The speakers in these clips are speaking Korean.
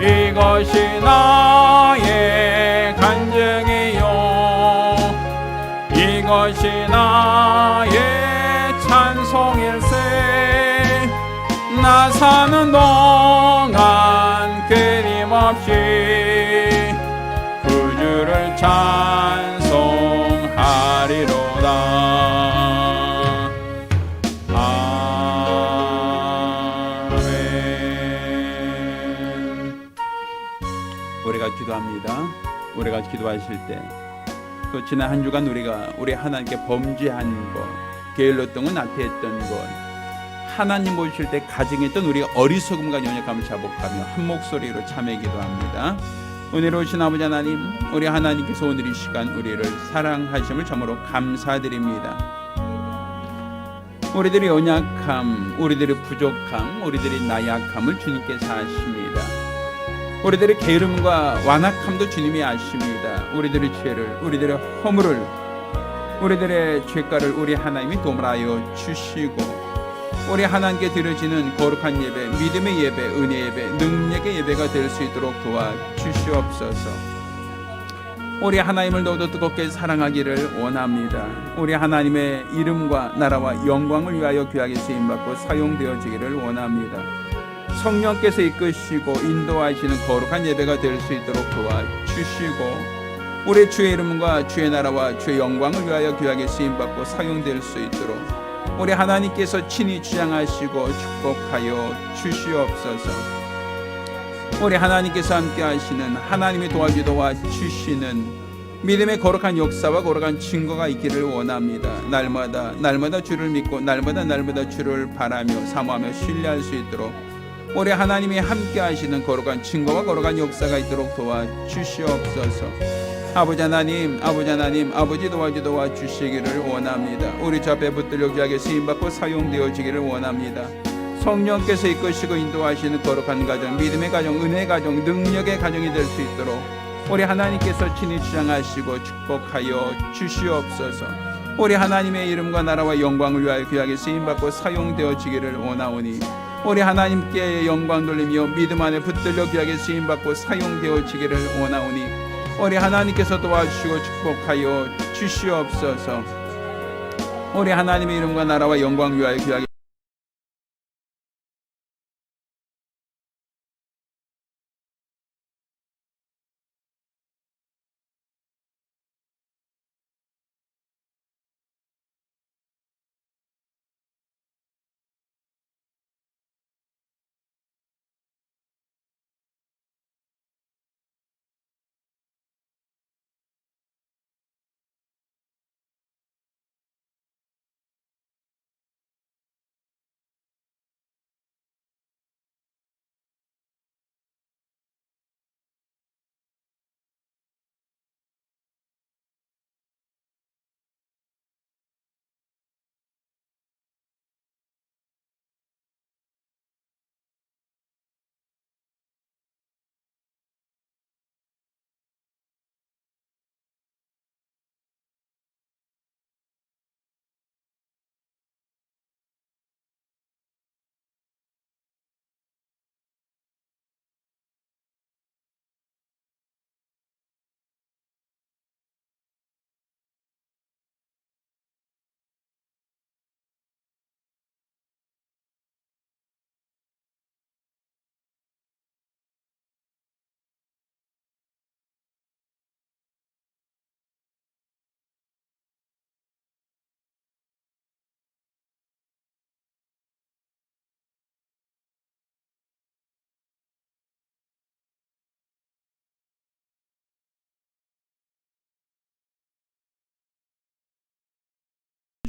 이것이 나의 간증이요 이것이 나의 찬송일세 나 사는 동안 끊임없이 그 주를 찬송하리로다. 아멘. 우리가 기도합니다. 우리가 기도하실 때 또 지난 한 주간 우리 하나님께 범죄한 것, 게을렀던 것, 나태했던 것, 하나님 보실 때 가증했던 우리가 어리석음과 연약함을 자복하며 한 목소리로 참여 기도합니다. 은혜로우신 아버지 하나님, 우리 하나님께서 오늘 이 시간 우리를 사랑하심을 참으로 감사드립니다. 우리들의 연약함, 우리들의 부족함, 우리들의 나약함을 주님께서 아십니다. 우리들의 게으름과 완악함도 주님이 아십니다. 우리들의 죄를, 우리들의 허물을, 우리들의 죄가를 우리 하나님이 도말하여 주시고 우리 하나님께 드려지는 거룩한 예배, 믿음의 예배, 은혜 예배, 능력의 예배가 될 수 있도록 도와주시옵소서. 우리 하나님을 더욱더 뜨겁게 사랑하기를 원합니다. 우리 하나님의 이름과 나라와 영광을 위하여 귀하게 쓰임받고 사용되어지기를 원합니다. 성령께서 이끄시고 인도하시는 거룩한 예배가 될 수 있도록 도와주시고 우리 주의 이름과 주의 나라와 주의 영광을 위하여 귀하게 쓰임받고 사용될 수 있도록 우리 하나님께서 친히 주장하시고 축복하여 주시옵소서. 우리 하나님께서 함께 하시는 하나님의 도와 주시는 믿음의 거룩한 역사와 거룩한 증거가 있기를 원합니다. 날마다 주를 믿고 날마다 주를 바라며 사모하며 신뢰할 수 있도록 우리 하나님이 함께 하시는 거룩한 증거와 거룩한 역사가 있도록 도와주시옵소서. 아버지 하나님, 아버지 도와주시기를 원합니다. 우리 주 앞에 붙들려 귀하게 쓰임받고 사용되어지기를 원합니다. 성령께서 이끄시고 인도하시는 거룩한 가정, 믿음의 가정, 은혜의 가정, 능력의 가정이 될 수 있도록 우리 하나님께서 친히 주장하시고 축복하여 주시옵소서. 우리 하나님의 이름과 나라와 영광을 위하여 귀하게 쓰임받고 사용되어지기를 원하오니 우리 하나님께 영광 돌리며 믿음 안에 붙들려 귀하게 쓰임받고 사용되어지기를 원하오니 우리 하나님께서 도와주시고 축복하여 주시옵소서. 우리 하나님의 이름과 나라와 영광 위하여 귀하게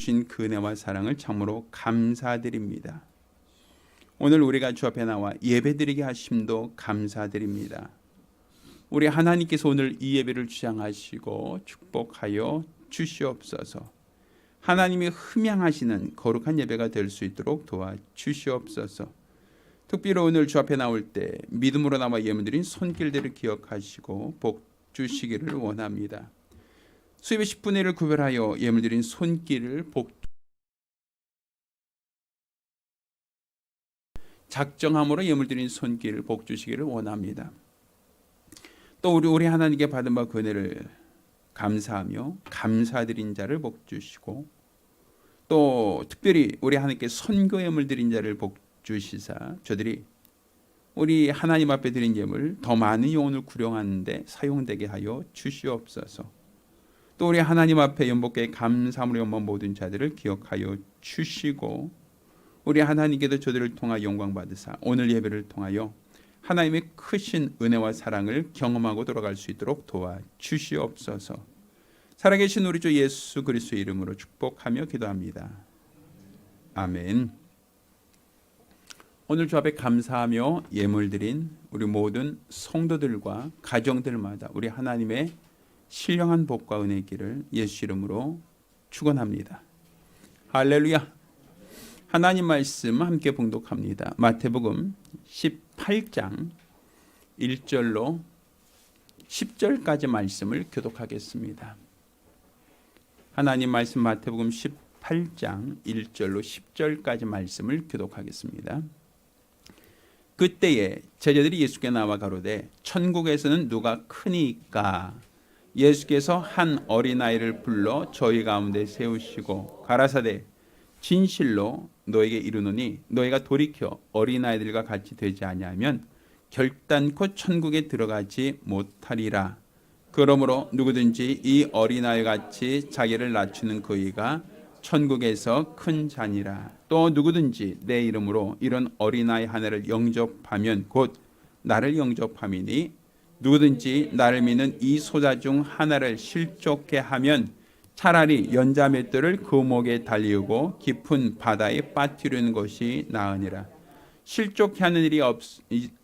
주신 그 은혜와 사랑을 참으로 감사드립니다. 오늘 우리가 주 앞에 나와 예배드리게 하심도 감사드립니다. 우리 하나님께서 오늘 이 예배를 주장하시고 축복하여 주시옵소서. 하나님이 흠양하시는 거룩한 예배가 될 수 있도록 도와주시옵소서. 특별히 오늘 주 앞에 나올 때 믿음으로 나와 예물드린 손길들을 기억하시고 복 주시기를 원합니다. 수입의 10분의 1을 구별하여 예물드린 손길을 복 작정함으로 예물 드린 손길을 복 주시기를 원합니다. 또 우리 하나님께 받은 바 그 은혜를 감사하며 감사드린 자를 복 주시고, 또 특별히 우리 하나님께 선교 예물 드린 자를 복 주시사 저들이 우리 하나님 앞에 드린 예물 더 많은 영혼을 구령하는 데 사용되게 하여 주시옵소서. 또 우리 하나님 앞에 연복께 감사함으로 연번 모든 자들을 기억하여 주시고, 우리 하나님께도 저들을 통하여 영광 받으사 오늘 예배를 통하여 하나님의 크신 은혜와 사랑을 경험하고 돌아갈 수 있도록 도와주시옵소서. 살아계신 우리 주 예수 그리스도의 이름으로 축복하며 기도합니다. 아멘. 오늘 주 앞에 감사하며 예물 드린 우리 모든 성도들과 가정들마다 우리 하나님의 신령한 복과 은혜의 길을 예수 이름으로 축원합니다. 할렐루야. 하나님 말씀 함께 봉독합니다. 마태복음 18장 1절로 10절까지 말씀을 교독하겠습니다. 하나님 말씀 마태복음 18장 1절로 10절까지 말씀을 교독하겠습니다. 그때에 제자들이 예수께 나와 가로되 천국에서는 누가 크니까? 예수께서 한 어린아이를 불러 저희 가운데 세우시고 가라사대 진실로 너에게 이르노니 너희가 돌이켜 어린아이들과 같이 되지 아니하면 결단코 천국에 들어가지 못하리라. 그러므로 누구든지 이 어린아이 같이 자기를 낮추는 그이가 천국에서 큰 자니라. 또 누구든지 내 이름으로 이런 어린아이 하나를 영접하면 곧 나를 영접함이니 누구든지 나를 믿는 이 소자 중 하나를 실족케 하면 차라리 연자 맷돌을 그 목에 달리우고 깊은 바다에 빠뜨리는 것이 나으니라. 실족케 하는 일이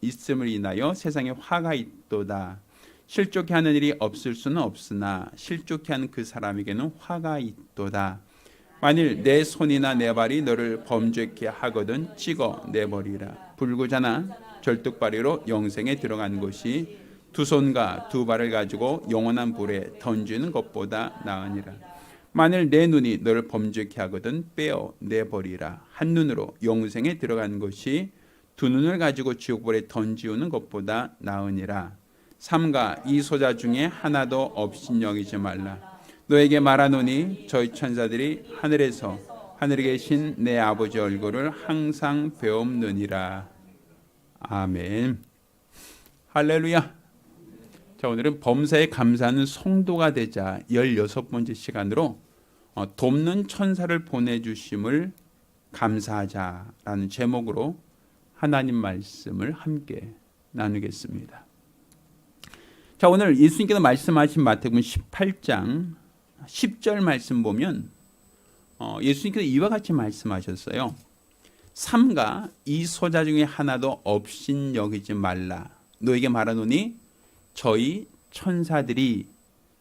있음을 인하여 세상에 화가 있도다. 실족케 하는 일이 없을 수는 없으나 실족케 하는 그 사람에게는 화가 있도다. 만일 내 손이나 내 발이 너를 범죄케 하거든 찍어 내버리라. 불구자나 절뚝발이로 영생에 들어간 것이 두 손과 두 발을 가지고 영원한 불에 던지는 것보다 나으니라. 만일 내 눈이 너를 범죄케 하거든 빼어 내버리라. 한 눈으로 영생에 들어간 것이 두 눈을 가지고 지옥불에 던지우는 것보다 나으니라. 삼가 이 소자 중에 하나도 업신여기지 말라. 너에게 말하노니 저희 천사들이 하늘에 계신 내 아버지 얼굴을 항상 배움느니라. 아멘. 할렐루야. 자, 오늘은 범사에 감사하는 성도가 되자 16번째 시간으로 돕는 천사를 보내주심을 감사하자라는 제목으로 하나님 말씀을 함께 나누겠습니다. 자, 오늘 예수님께서 말씀하신 마태복음 18장 10절 말씀 보면 예수님께서 이와 같이 말씀하셨어요. 삼가 이 소자 중에 하나도 업신여기지 말라. 너에게 말하노니 저희 천사들이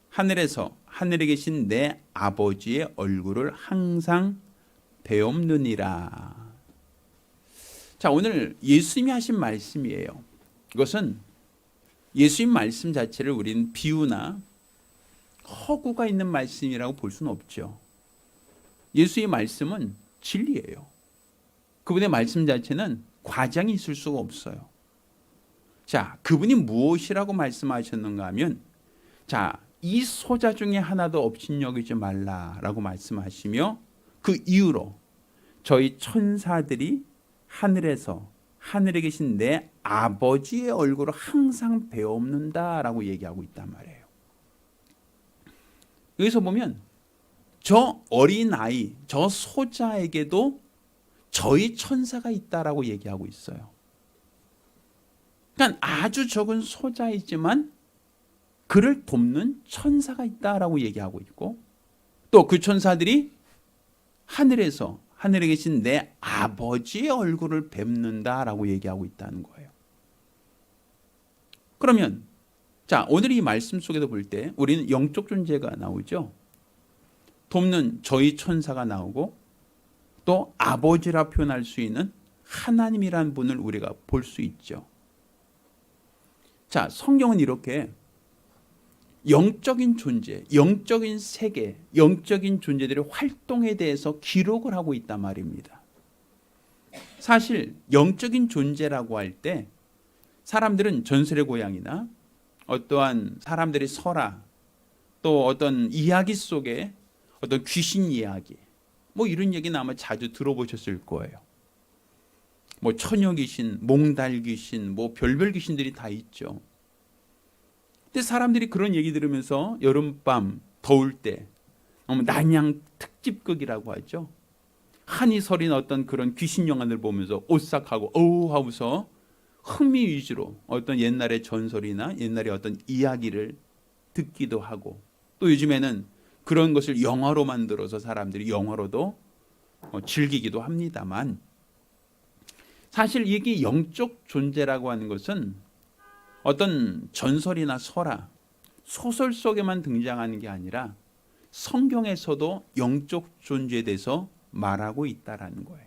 하늘에 계신 내 아버지의 얼굴을 항상 배움느니라. 자, 오늘 예수님이 하신 말씀이에요. 이것은 예수님 말씀 자체를 우리는 비유나 허구가 있는 말씀이라고 볼 수는 없죠. 예수의 말씀은 진리예요. 그분의 말씀 자체는 과장이 있을 수가 없어요. 자, 그분이 무엇이라고 말씀하셨는가 하면, 자, 이 소자 중에 하나도 업신여기지 말라라고 말씀하시며 그 이유로 저희 천사들이 하늘에 계신 내 아버지의 얼굴을 항상 배움는다라고 얘기하고 있단 말이에요. 여기서 보면 저 어린아이, 저 소자에게도 저희 천사가 있다라고 얘기하고 있어요. 그러니까 아주 적은 소자이지만 그를 돕는 천사가 있다라고 얘기하고 있고, 또 그 천사들이 하늘에 계신 내 아버지의 얼굴을 뵙는다라고 얘기하고 있다는 거예요. 그러면 자, 오늘 이 말씀 속에서 볼 때 우리는 영적 존재가 나오죠. 돕는 저희 천사가 나오고, 또 아버지라 표현할 수 있는 하나님이라는 분을 우리가 볼 수 있죠. 자, 성경은 이렇게 영적인 존재, 영적인 세계, 영적인 존재들의 활동에 대해서 기록을 하고 있단 말입니다. 사실 영적인 존재라고 할 때 사람들은 전설의 고향이나 어떠한 사람들의 설화, 또 어떤 이야기 속에 어떤 귀신 이야기, 뭐 이런 얘기는 아마 자주 들어보셨을 거예요. 뭐 처녀 귀신, 몽달 귀신, 뭐 별별 귀신들이 다 있죠. 근데 사람들이 그런 얘기 들으면서 여름밤 더울 때 난양 특집극이라고 하죠. 한이 서린 어떤 그런 귀신 영화를 보면서 오싹하고 어우 하고서 흥미 위주로 어떤 옛날의 전설이나 옛날의 어떤 이야기를 듣기도 하고, 또 요즘에는 그런 것을 영화로 만들어서 사람들이 영화로도 즐기기도 합니다만, 사실 이게 영적 존재라고 하는 것은 어떤 전설이나 설화, 소설 속에만 등장하는 게 아니라 성경에서도 영적 존재에 대해서 말하고 있다라는 거예요.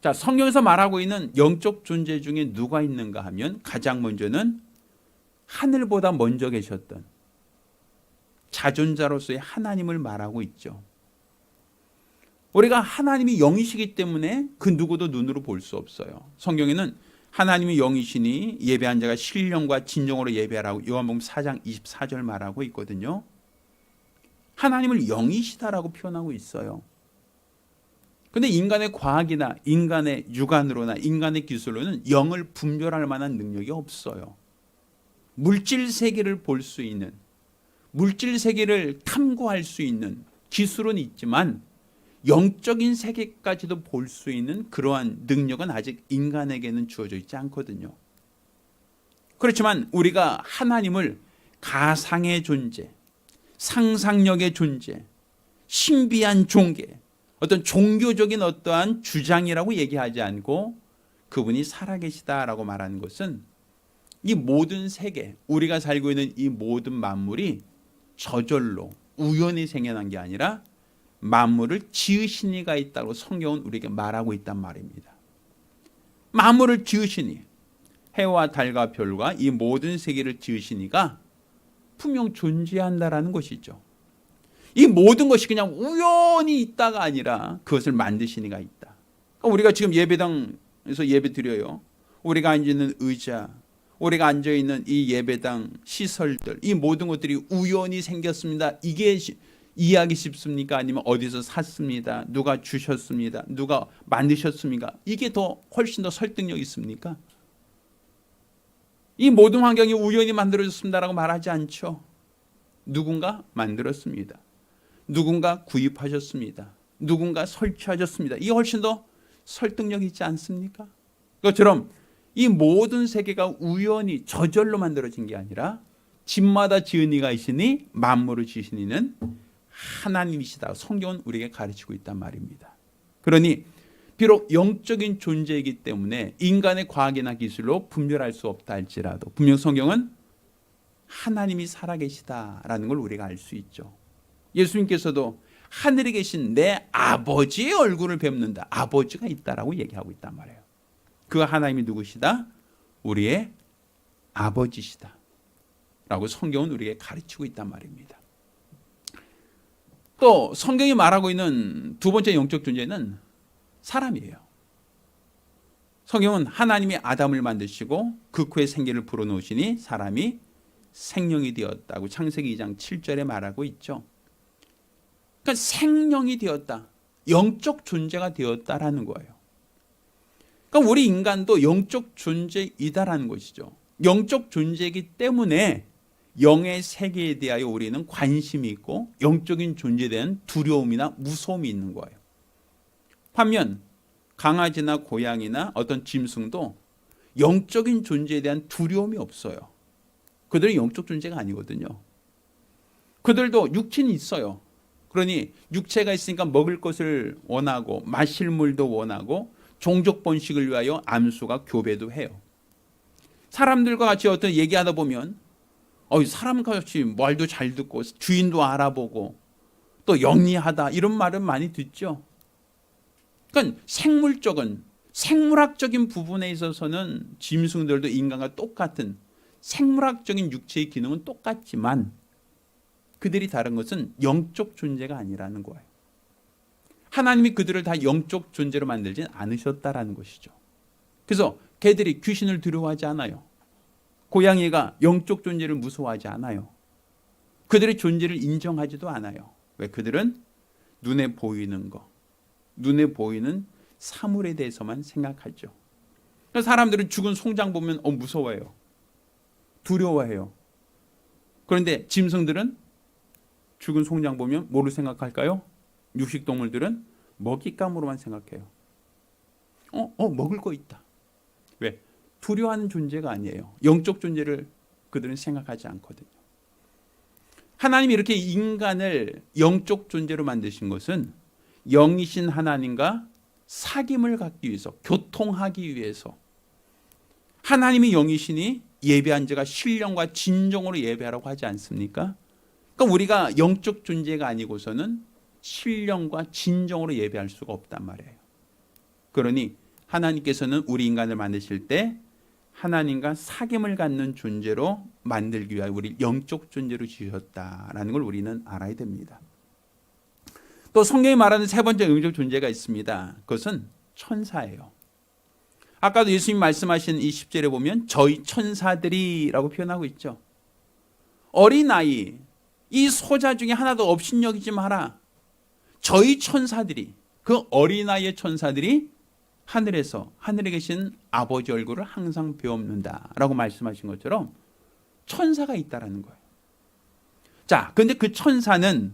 자, 성경에서 말하고 있는 영적 존재 중에 누가 있는가 하면 가장 먼저는 하늘보다 먼저 계셨던 자존자로서의 하나님을 말하고 있죠. 우리가 하나님이 영이시기 때문에 그 누구도 눈으로 볼 수 없어요. 성경에는 하나님이 영이시니 예배한 자가 신령과 진정으로 예배하라고 요한복음 4장 24절 말하고 있거든요. 하나님을 영이시다라고 표현하고 있어요. 그런데 인간의 과학이나 인간의 육안으로나 인간의 기술로는 영을 분별할 만한 능력이 없어요. 물질 세계를 볼 수 있는, 물질 세계를 탐구할 수 있는 기술은 있지만 영적인 세계까지도 볼 수 있는 그러한 능력은 아직 인간에게는 주어져 있지 않거든요. 그렇지만 우리가 하나님을 가상의 존재, 상상력의 존재, 신비한 종교, 어떤 종교적인 어떠한 주장이라고 얘기하지 않고 그분이 살아계시다라고 말하는 것은 이 모든 세계, 우리가 살고 있는 이 모든 만물이 저절로 우연히 생겨난 게 아니라 만물을 지으신 이가 있다고 성경은 우리에게 말하고 있단 말입니다. 만물을 지으신 이, 해와 달과 별과 이 모든 세계를 지으신 이가 분명 존재한다라는 것이죠. 이 모든 것이 그냥 우연히 있다가 아니라 그것을 만드신 이가 있다. 그러니까 우리가 지금 예배당에서 예배 드려요. 우리가 앉아있는 의자, 우리가 앉아있는 이 예배당 시설들, 이 모든 것들이 우연히 생겼습니다. 이게 이해하기 쉽습니까? 아니면 어디서 샀습니다, 누가 주셨습니다, 누가 만드셨습니까? 이게 더 훨씬 더 설득력 있습니까? 이 모든 환경이 우연히 만들어졌습니다라고 말하지 않죠. 누군가 만들었습니다. 누군가 구입하셨습니다. 누군가 설치하셨습니다. 이게 훨씬 더 설득력 있지 않습니까? 그것처럼 이 모든 세계가 우연히 저절로 만들어진 게 아니라 집마다 지은 이가 있으니 만물을 지으신 이는 하나님이시다. 성경은 우리에게 가르치고 있단 말입니다. 그러니 비록 영적인 존재이기 때문에 인간의 과학이나 기술로 분별할 수 없다 할지라도 분명 성경은 하나님이 살아계시다라는 걸 우리가 알 수 있죠. 예수님께서도 하늘에 계신 내 아버지의 얼굴을 뵙는다. 아버지가 있다라고 얘기하고 있단 말이에요. 그 하나님이 누구시다? 우리의 아버지시다 라고 성경은 우리에게 가르치고 있단 말입니다. 또 성경이 말하고 있는 두 번째 영적 존재는 사람이에요. 성경은 하나님이 아담을 만드시고 그 코에 생기를 불어넣으시니 사람이 생명이 되었다고 창세기 2장 7절에 말하고 있죠. 그러니까 생명이 되었다, 영적 존재가 되었다라는 거예요. 그러니까 우리 인간도 영적 존재이다라는 것이죠. 영적 존재이기 때문에 영의 세계에 대하여 우리는 관심이 있고 영적인 존재에 대한 두려움이나 무서움이 있는 거예요. 반면 강아지나 고양이나 어떤 짐승도 영적인 존재에 대한 두려움이 없어요. 그들은 영적 존재가 아니거든요. 그들도 육신이 있어요. 그러니 육체가 있으니까 먹을 것을 원하고 마실 물도 원하고 종족 번식을 위하여 암수가 교배도 해요. 사람들과 같이 어떤 얘기하다 보면 사람과 같이 말도 잘 듣고 주인도 알아보고 또 영리하다 이런 말은 많이 듣죠. 그러니까 생물학적인 부분에 있어서는 짐승들도 인간과 똑같은 생물학적인 육체의 기능은 똑같지만 그들이 다른 것은 영적 존재가 아니라는 거예요. 하나님이 그들을 다 영적 존재로 만들진 않으셨다라는 것이죠. 그래서 개들이 귀신을 두려워하지 않아요. 고양이가 영적 존재를 무서워하지 않아요. 그들의 존재를 인정하지도 않아요. 왜? 그들은 눈에 보이는 거, 눈에 보이는 사물에 대해서만 생각하죠. 사람들은 죽은 송장 보면 무서워해요. 두려워해요. 그런데 짐승들은 죽은 송장 보면 뭐를 생각할까요? 육식동물들은 먹잇감으로만 생각해요. 먹을 거 있다. 왜? 두려워하는 존재가 아니에요. 영적 존재를 그들은 생각하지 않거든요. 하나님이 이렇게 인간을 영적 존재로 만드신 것은 영이신 하나님과 사귐을 갖기 위해서, 교통하기 위해서. 하나님이 영이시니 예배한 자가 신령과 진정으로 예배하라고 하지 않습니까? 그러니까 우리가 영적 존재가 아니고서는 신령과 진정으로 예배할 수가 없단 말이에요. 그러니 하나님께서는 우리 인간을 만드실 때 하나님과 사귐을 갖는 존재로 만들기 위하여 우리 영적 존재로 지으셨다라는 걸 우리는 알아야 됩니다. 또 성경이 말하는 세 번째 영적 존재가 있습니다. 그것은 천사예요. 아까도 예수님 말씀하신 이 10절에 보면 저희 천사들이라고 표현하고 있죠. 어린아이, 이 소자 중에 하나도 업신여기지 마라. 저희 천사들이, 그 어린아이의 천사들이 하늘에서, 하늘에 계신 아버지 얼굴을 항상 배웁는다라고 말씀하신 것처럼 천사가 있다라는 거예요. 자, 근데 그 천사는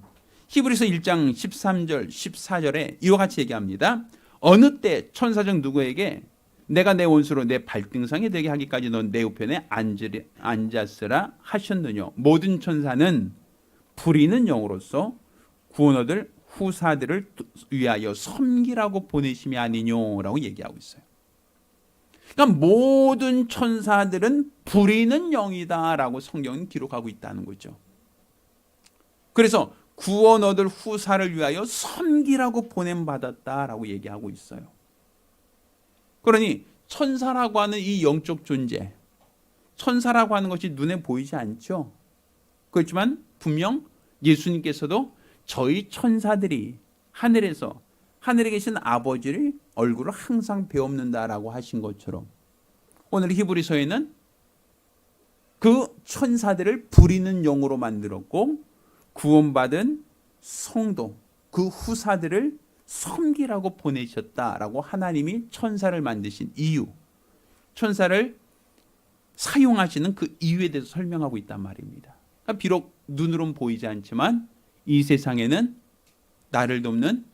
히브리서 1장 13절, 14절에 이와 같이 얘기합니다. 어느 때 천사 중 누구에게 내가 내 원수로 내 발등상이 되게 하기까지 넌 내 우편에 앉았으라 하셨느냐. 모든 천사는 부리는 영으로서 구원 얻을 후사들을 위하여 섬기라고 보내심이 아니뇨라고 얘기하고 있어요. 그러니까 모든 천사들은 부리는 영이다라고 성경은 기록하고 있다는 거죠. 그래서 구원 얻을 후사를 위하여 섬기라고 보냄받았다라고 얘기하고 있어요. 그러니 천사라고 하는 이 영적 존재, 천사라고 하는 것이 눈에 보이지 않죠. 그렇지만 분명 예수님께서도 저희 천사들이 하늘에서, 하늘에 계신 아버지를 얼굴을 항상 배웁는다라고 하신 것처럼 오늘 히브리서에는 그 천사들을 부리는 영으로 만들었고 구원받은 성도, 그 후사들을 섬기라고 보내셨다라고 하나님이 천사를 만드신 이유, 천사를 사용하시는 그 이유에 대해서 설명하고 있단 말입니다. 그러니까 비록 눈으로는 보이지 않지만 이 세상에는 나를 돕는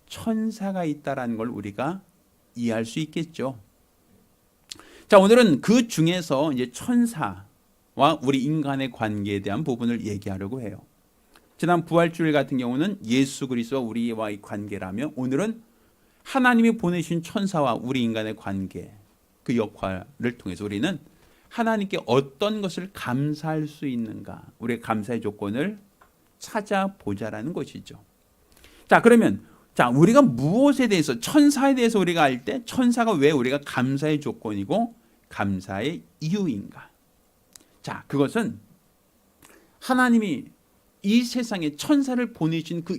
천사가 있다라는 걸 우리가 이해할 수 있겠죠. 자, 오늘은 그 중에서 이제 천사와 우리 인간의 관계에 대한 부분을 얘기하려고 해요. 지난 부활주일 같은 경우는 예수 그리스도와 우리와의 관계라며 오늘은 하나님이 보내신 천사와 우리 인간의 관계, 그 역할을 통해서 우리는 하나님께 어떤 것을 감사할 수 있는가, 우리의 감사의 조건을 찾아보자라는 것이죠. 자, 그러면 우리가 무엇에 대해서, 천사에 대해서 우리가 알 때 천사가 왜 우리가 감사의 조건이고 감사의 이유인가? 자, 그것은 하나님이 이 세상에 천사를 보내신 그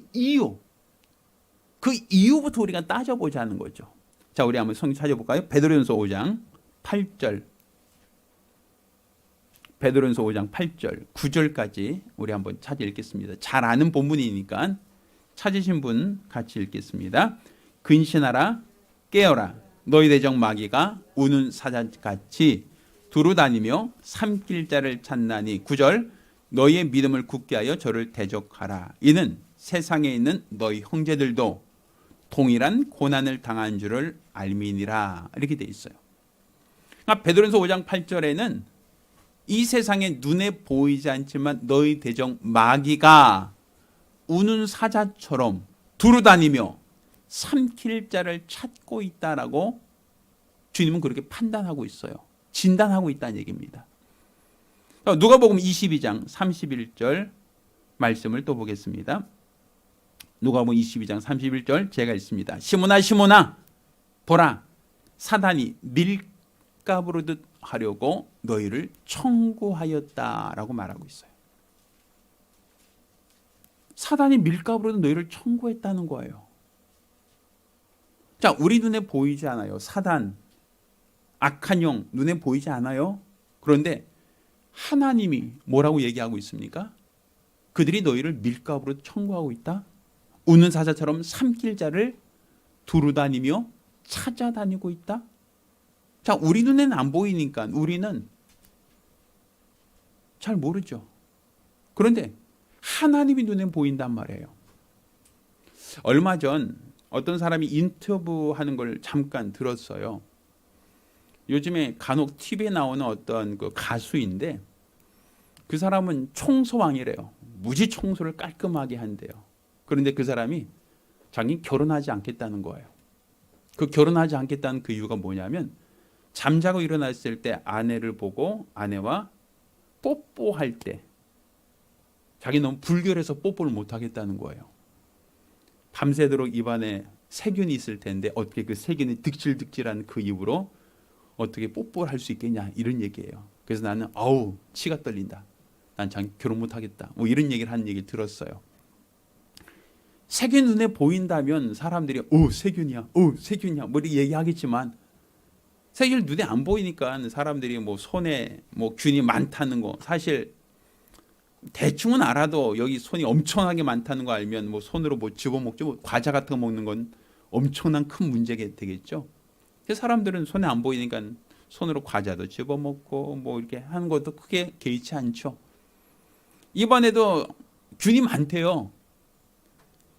이유부터 우리가 따져보자는 거죠. 자, 우리 한번 성경 찾아볼까요? 베드로전서 5장 8절. 베드로전서 5장 8절, 9절까지 우리 한번 찾아 읽겠습니다. 잘 아는 본문이니까 찾으신 분 같이 읽겠습니다. 근신하라, 깨어라. 너희 대적 마귀가 우는 사자같이 두루다니며 삼킬 자를 찾나니. 9절, 너희의 믿음을 굳게 하여 저를 대적하라. 이는 세상에 있는 너희 형제들도 동일한 고난을 당한 줄을 알미니라. 이렇게 돼 있어요. 그러니까 베드로전서 5장 8절에는 이 세상에 눈에 보이지 않지만 너희 대적 마귀가 우는 사자처럼 두루다니며 삼킬 자를 찾고 있다라고 주님은 그렇게 판단하고 있어요. 진단하고 있다는 얘기입니다. 누가복음 22장 31절 말씀을 또 보겠습니다. 누가복음 22장 31절 제가 읽습니다. 시몬아 시몬아 보라, 사단이 밀가부르듯 하려고 너희를 청구하였다라고 말하고 있어요. 사단이 밀가부르듯 너희를 청구했다는 거예요. 자, 우리 눈에 보이지 않아요. 사단, 악한 영 눈에 보이지 않아요. 그런데 하나님이 뭐라고 얘기하고 있습니까? 그들이 너희를 밀가부로 청구하고 있다. 우는 사자처럼 삼킬 자를 두루다니며 찾아다니고 있다. 자, 우리 눈에는 안 보이니까 우리는 잘 모르죠. 그런데 하나님이 눈에 보인단 말이에요. 얼마 전 어떤 사람이 인터뷰하는 걸 잠깐 들었어요. 요즘에 간혹 TV에 나오는 어떤 그 가수인데 그 사람은 청소왕이래요. 무지 청소를 깔끔하게 한대요. 그런데 그 사람이 자기 결혼하지 않겠다는 거예요. 그 결혼하지 않겠다는 그 이유가 뭐냐면 잠자고 일어났을 때 아내를 보고 아내와 뽀뽀할 때 자기 너무 불결해서 뽀뽀를 못 하겠다는 거예요. 밤새도록 입안에 세균이 있을 텐데 어떻게 그 세균이 득질득질한 그 입으로 어떻게 뽀뽀를 할 수 있겠냐 이런 얘기예요. 그래서 나는 아우 치가 떨린다. 난 장 결혼 못 하겠다. 뭐 이런 얘기를 하는 얘기를 들었어요. 세균 눈에 보인다면 사람들이 오 세균이야, 오 세균이야 뭐 이렇게 얘기하겠지만 세균 눈에 안 보이니까 사람들이 뭐 손에 뭐 균이 많다는 거 사실 대충은 알아도 여기 손이 엄청나게 많다는 거 알면 뭐 손으로 뭐 집어먹죠. 뭐 과자 같은 거 먹는 건 엄청난 큰 문제가 되겠죠. 사람들은 손에 안 보이니까 손으로 과자도 집어먹고 뭐 이렇게 하는 것도 크게 개의치 않죠. 입안에도 균이 많대요.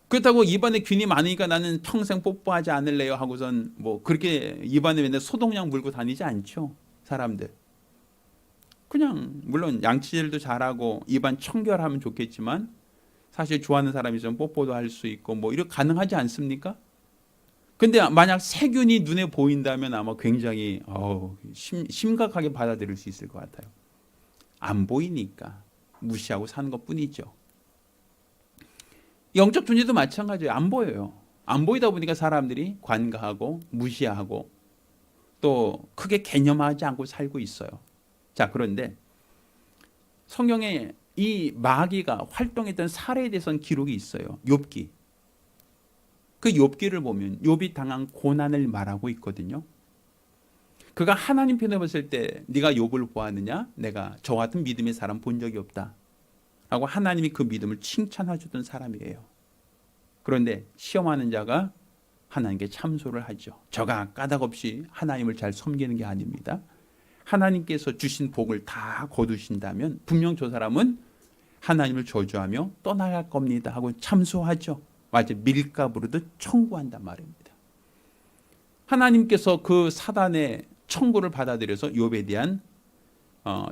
그렇다고 입안에 균이 많으니까 나는 평생 뽀뽀하지 않을래요 하고선 뭐 그렇게 입안에 맨날 소독약 물고 다니지 않죠. 사람들. 그냥 물론 양치질도 잘하고 입안 청결하면 좋겠지만 사실 좋아하는 사람이 있으면 뽀뽀도 할 수 있고 뭐 이렇게 가능하지 않습니까? 근데 만약 세균이 눈에 보인다면 아마 굉장히 심각하게 받아들일 수 있을 것 같아요. 안 보이니까 무시하고 사는 것뿐이죠. 영적 존재도 마찬가지예요. 안 보여요. 안 보이다 보니까 사람들이 관가하고 무시하고 또 크게 개념하지 않고 살고 있어요. 자, 그런데 성경에 이 마귀가 활동했던 사례에 대해서는 기록이 있어요. 욥기. 그 욥기를 보면 욥이 당한 고난을 말하고 있거든요. 그가 하나님 편에 봤을 때 네가 욥을 보았느냐? 내가 저 같은 믿음의 사람 본 적이 없다. 라고 하나님이 그 믿음을 칭찬해 주던 사람이에요. 그런데 시험하는 자가 하나님께 참소를 하죠. 저가 까닭없이 하나님을 잘 섬기는 게 아닙니다. 하나님께서 주신 복을 다 거두신다면 분명 저 사람은 하나님을 저주하며 떠나갈 겁니다 하고 참소하죠. 맞아, 밀가부로도 청구한단 말입니다. 하나님께서 그 사단의 청구를 받아들여서 욥에 대한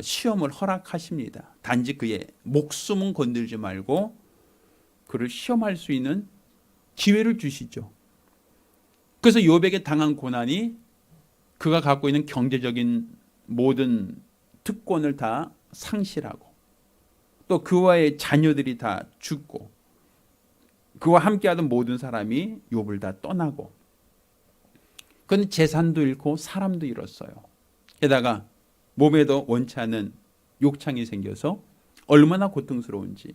시험을 허락하십니다. 단지 그의 목숨은 건들지 말고 그를 시험할 수 있는 기회를 주시죠. 그래서 욥에게 당한 고난이 그가 갖고 있는 경제적인 모든 특권을 다 상실하고 또 그와의 자녀들이 다 죽고 그와 함께하던 모든 사람이 욥을 다 떠나고 그는 재산도 잃고 사람도 잃었어요. 게다가 몸에도 원치 않은 욕창이 생겨서 얼마나 고통스러운지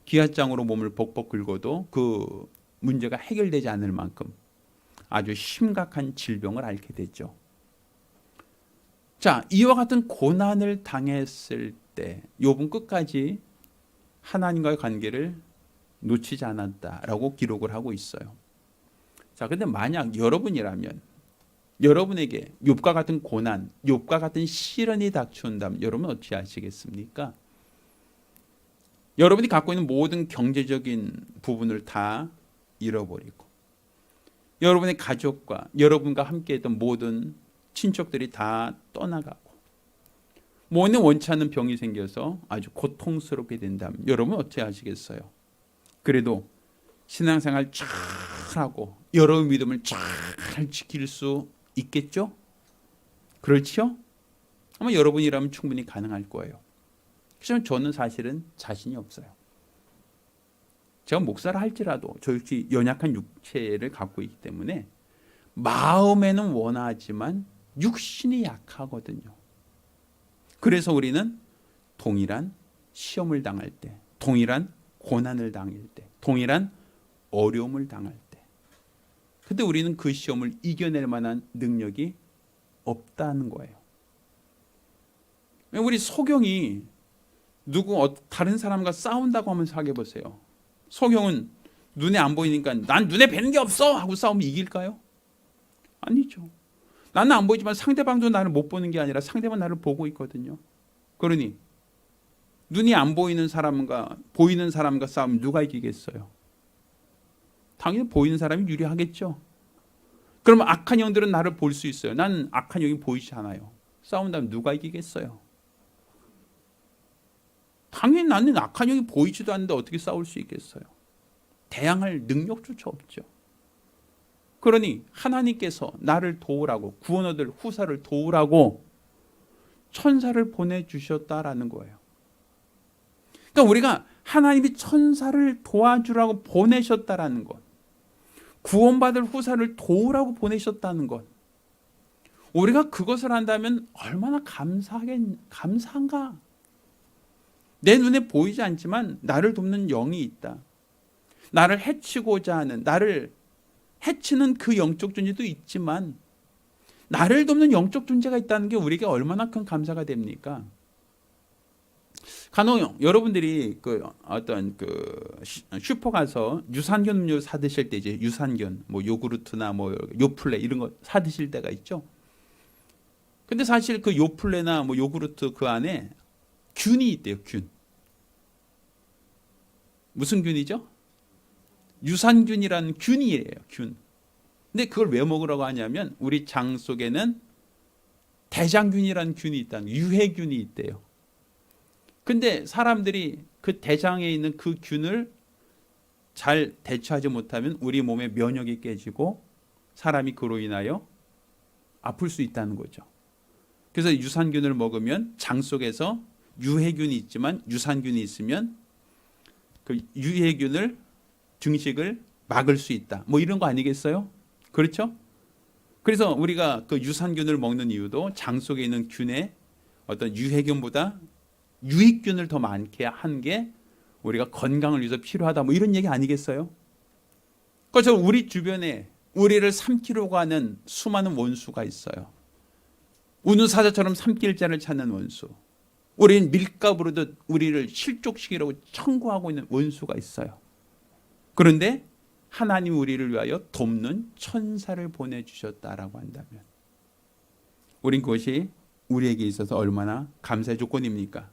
기아장으로 몸을 벅벅 긁어도 그 문제가 해결되지 않을 만큼 아주 심각한 질병을 앓게 됐죠. 자, 이와 같은 고난을 당했을 때 욥은 끝까지 하나님과의 관계를 놓치지 않았다라고 기록을 하고 있어요. 자, 근데 만약 여러분이라면 여러분에게 욥과 같은 고난, 욥과 같은 시련이 닥쳐온다면 여러분 어떻게 하시겠습니까? 여러분이 갖고 있는 모든 경제적인 부분을 다 잃어버리고 여러분의 가족과 여러분과 함께했던 모든 친척들이 다 떠나가고 몸에 원치 않는 병이 생겨서 아주 고통스럽게 된다면 여러분 어떻게 하시겠어요? 그래도 신앙생활 잘 하고 여러분 믿음을 잘 지킬 수 있겠죠? 그렇지요? 아마 여러분이라면 충분히 가능할 거예요. 하지만 저는 사실은 자신이 없어요. 제가 목사를 할지라도 저 역시 연약한 육체를 갖고 있기 때문에 마음에는 원하지만 육신이 약하거든요. 그래서 우리는 동일한 시험을 당할 때, 동일한 고난을 당할 때, 동일한 어려움을 당할 때 근데 우리는 그 시험을 이겨낼 만한 능력이 없다는 거예요. 우리 소경이 다른 사람과 싸운다고 하면 생각해 보세요. 소경은 눈에 안 보이니까 난 눈에 뵈는 게 없어 하고 싸우면 이길까요? 아니죠. 나는 안 보이지만 상대방도 나를 못 보는 게 아니라 상대방 나를 보고 있거든요. 그러니 눈이 안 보이는 사람과 보이는 사람과 싸우면 누가 이기겠어요? 당연히 보이는 사람이 유리하겠죠. 그러면 악한 영들은 나를 볼 수 있어요. 나는 악한 영이 보이지 않아요. 싸운다면 누가 이기겠어요? 당연히 나는 악한 영이 보이지도 않는데 어떻게 싸울 수 있겠어요? 대항할 능력조차 없죠. 그러니 하나님께서 나를 도우라고, 구원 얻을 후사를 도우라고 천사를 보내주셨다라는 거예요. 그러니까 우리가 하나님이 천사를 도와주라고 보내셨다라는 것, 구원받을 후사를 도우라고 보내셨다는 것, 우리가 그것을 한다면 얼마나 감사한가. 내 눈에 보이지 않지만 나를 돕는 영이 있다. 나를 해치고자 하는, 나를 해치는 그 영적 존재도 있지만 나를 돕는 영적 존재가 있다는 게 우리에게 얼마나 큰 감사가 됩니까? 간혹 여러분들이 슈퍼 가서 유산균 음료 사 드실 때 이제 유산균, 뭐 요구르트나 뭐 요플레 이런 거 사 드실 때가 있죠. 근데 사실 그 요플레나 뭐 요구르트 그 안에 균이 있대요, 균. 무슨 균이죠? 유산균이라는 균이에요, 균. 근데 그걸 왜 먹으라고 하냐면 우리 장 속에는 대장균이라는 균이 있다는, 유해균이 있대요. 근데 사람들이 그 대장에 있는 그 균을 잘 대처하지 못하면 우리 몸의 면역이 깨지고 사람이 그로 인하여 아플 수 있다는 거죠. 그래서 유산균을 먹으면 장 속에서 유해균이 있지만 유산균이 있으면 그 유해균을 증식을 막을 수 있다. 뭐 이런 거 아니겠어요? 그렇죠? 그래서 우리가 그 유산균을 먹는 이유도 장 속에 있는 균의 어떤 유해균보다 유익균을 더 많게 한 게 우리가 건강을 위해서 필요하다. 뭐 이런 얘기 아니겠어요? 그래서 우리 주변에 우리를 삼키려고 하는 수많은 원수가 있어요. 우누사자처럼 삼킬 자를 찾는 원수. 우리는 밀가부로도 우리를 실족시키려고 청구하고 있는 원수가 있어요. 그런데 하나님 우리를 위하여 돕는 천사를 보내주셨다라고 한다면 우린 그것이 우리에게 있어서 얼마나 감사의 조건입니까?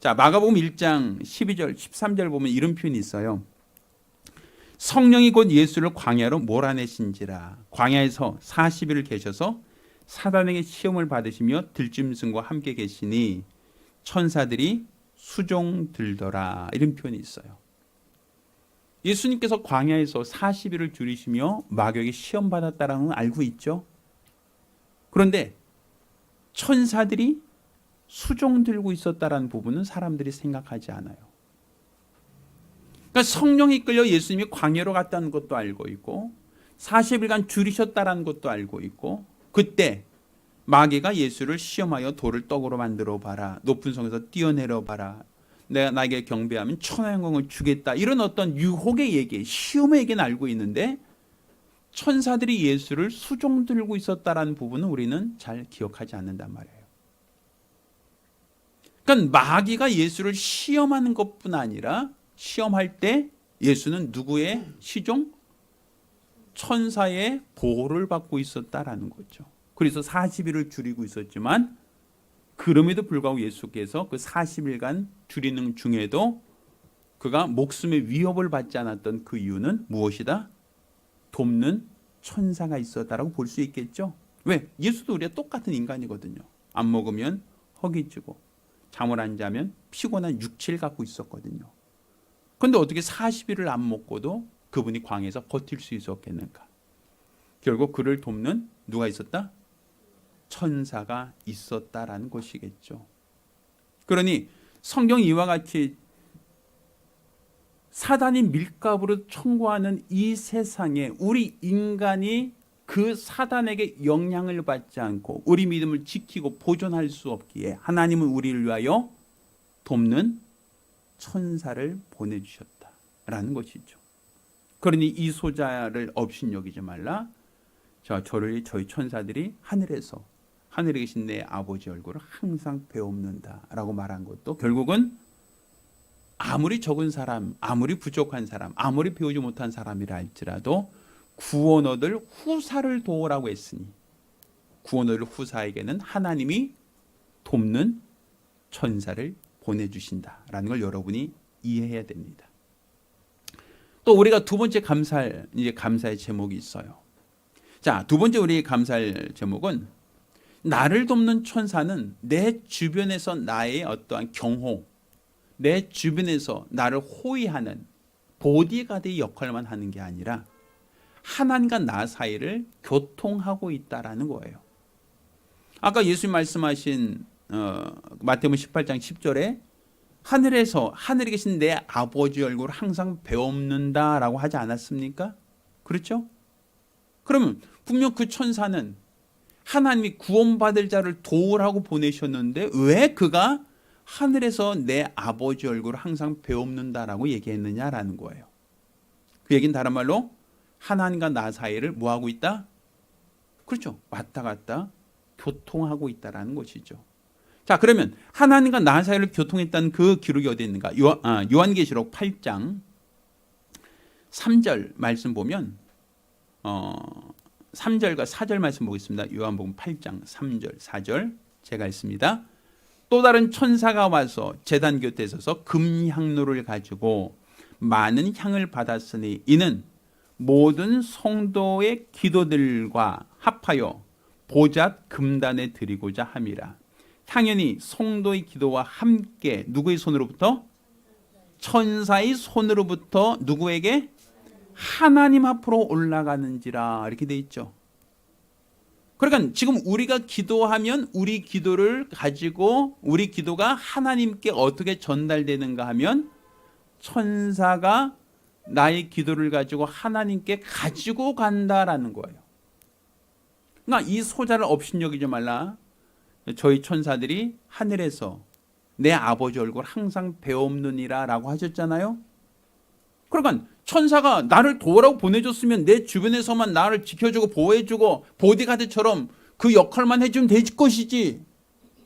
자, 마가복음 1장 12절 13절 보면 이런 표현이 있어요. 성령이 곧 예수를 광야로 몰아내신지라. 광야에서 40일을 계셔서 사단에게 시험을 받으시며 들짐승과 함께 계시니 천사들이 수종 들더라. 이런 표현이 있어요. 예수님께서 광야에서 40일을 줄이시며 마귀에게 시험 받았다라는 건 알고 있죠. 그런데 천사들이 수종 들고 있었다라는 부분은 사람들이 생각하지 않아요. 그러니까 성령이 끌려 예수님이 광야로 갔다는 것도 알고 있고 40일간 줄이셨다라는 것도 알고 있고 그때 마귀가 예수를 시험하여 돌을 떡으로 만들어 봐라. 높은 성에서 뛰어내려 봐라. 내가 나에게 경배하면 천하영광을 주겠다. 이런 어떤 유혹의 얘기, 시험의 얘기는 알고 있는데 천사들이 예수를 수종 들고 있었다라는 부분은 우리는 잘 기억하지 않는단 말이에요. 그러니까 마귀가 예수를 시험하는 것뿐 아니라 시험할 때 예수는 누구의 시종? 천사의 보호를 받고 있었다라는 거죠. 그래서 40일을 줄이고 있었지만 그럼에도 불구하고 예수께서 그 40일간 줄이는 중에도 그가 목숨의 위협을 받지 않았던 그 이유는 무엇이다? 돕는 천사가 있었다라고 볼 수 있겠죠. 왜? 예수도 우리가 똑같은 인간이거든요. 안 먹으면 허기지고 잠을 안 자면 피곤한 육체를 갖고 있었거든요. 그런데 어떻게 40일을 안 먹고도 그분이 광야에서 버틸 수 있었겠는가? 결국 그를 돕는 누가 있었다? 천사가 있었다라는 것이겠죠. 그러니 성경 이와 같이 사단이 밀가부로 청구하는 이 세상에 우리 인간이 그 사단에게 영향을 받지 않고 우리 믿음을 지키고 보존할 수 없기에 하나님은 우리를 위하여 돕는 천사를 보내주셨다라는 것이죠. 그러니 이 소자를 업신여기지 말라. 저희 천사들이 하늘에 계신 내 아버지 얼굴을 항상 배웁는다라고 말한 것도 결국은 아무리 적은 사람, 아무리 부족한 사람, 아무리 배우지 못한 사람이라 할지라도 구원 얻을 후사를 도우라고 했으니 구원 얻을 후사에게는 하나님이 돕는 천사를 보내주신다라는 걸 여러분이 이해해야 됩니다. 또 우리가 두 번째 감사의 제목이 있어요. 자, 두 번째 우리 감사할 제목은 나를 돕는 천사는 내 주변에서 나의 어떠한 경호, 내 주변에서 나를 호위하는 보디가드의 역할만 하는 게 아니라 하나님과 나 사이를 교통하고 있다라는 거예요. 아까 예수님 말씀하신 마태복음 18장 10절에 하늘에 계신 내 아버지 얼굴을 항상 배웁는다라고 하지 않았습니까? 그렇죠? 그러면 분명 그 천사는 하나님이 구원받을 자를 도우라고 보내셨는데 왜 그가 하늘에서 내 아버지 얼굴을 항상 배웁는다라고 얘기했느냐라는 거예요. 그 얘기는 다른 말로 하나님과 나 사이를 뭐하고 있다? 그렇죠. 왔다 갔다 교통하고 있다라는 것이죠. 자, 그러면 하나님과 나 사이를 교통했다는 그 기록이 어디 있는가? 요한계시록 8장 3절 말씀 보면 3절과 4절 말씀 보겠습니다. 요한복음 8장 3절 4절 제가 읽습니다. 또 다른 천사가 와서 제단 곁에 서서 금향로를 가지고 많은 향을 받았으니 이는 모든 성도의 기도들과 합하여 보잣 금단에 드리고자 함이라. 향연이 성도의 기도와 함께 누구의 손으로부터? 천사의 손으로부터 누구에게? 하나님 앞으로 올라가는지라 이렇게 돼 있죠. 그러니까 지금 우리가 기도하면 우리 기도를 가지고 우리 기도가 하나님께 어떻게 전달되는가 하면 천사가 나의 기도를 가지고 하나님께 가지고 간다라는 거예요. 그러니까 이 소자를 업신여기지 말라. 저희 천사들이 하늘에서 내 아버지 얼굴 항상 배옵느니라 라고 하셨잖아요. 그러니까 천사가 나를 도우라고 보내줬으면 내 주변에서만 나를 지켜주고 보호해주고 보디가드처럼 그 역할만 해주면 될 것이지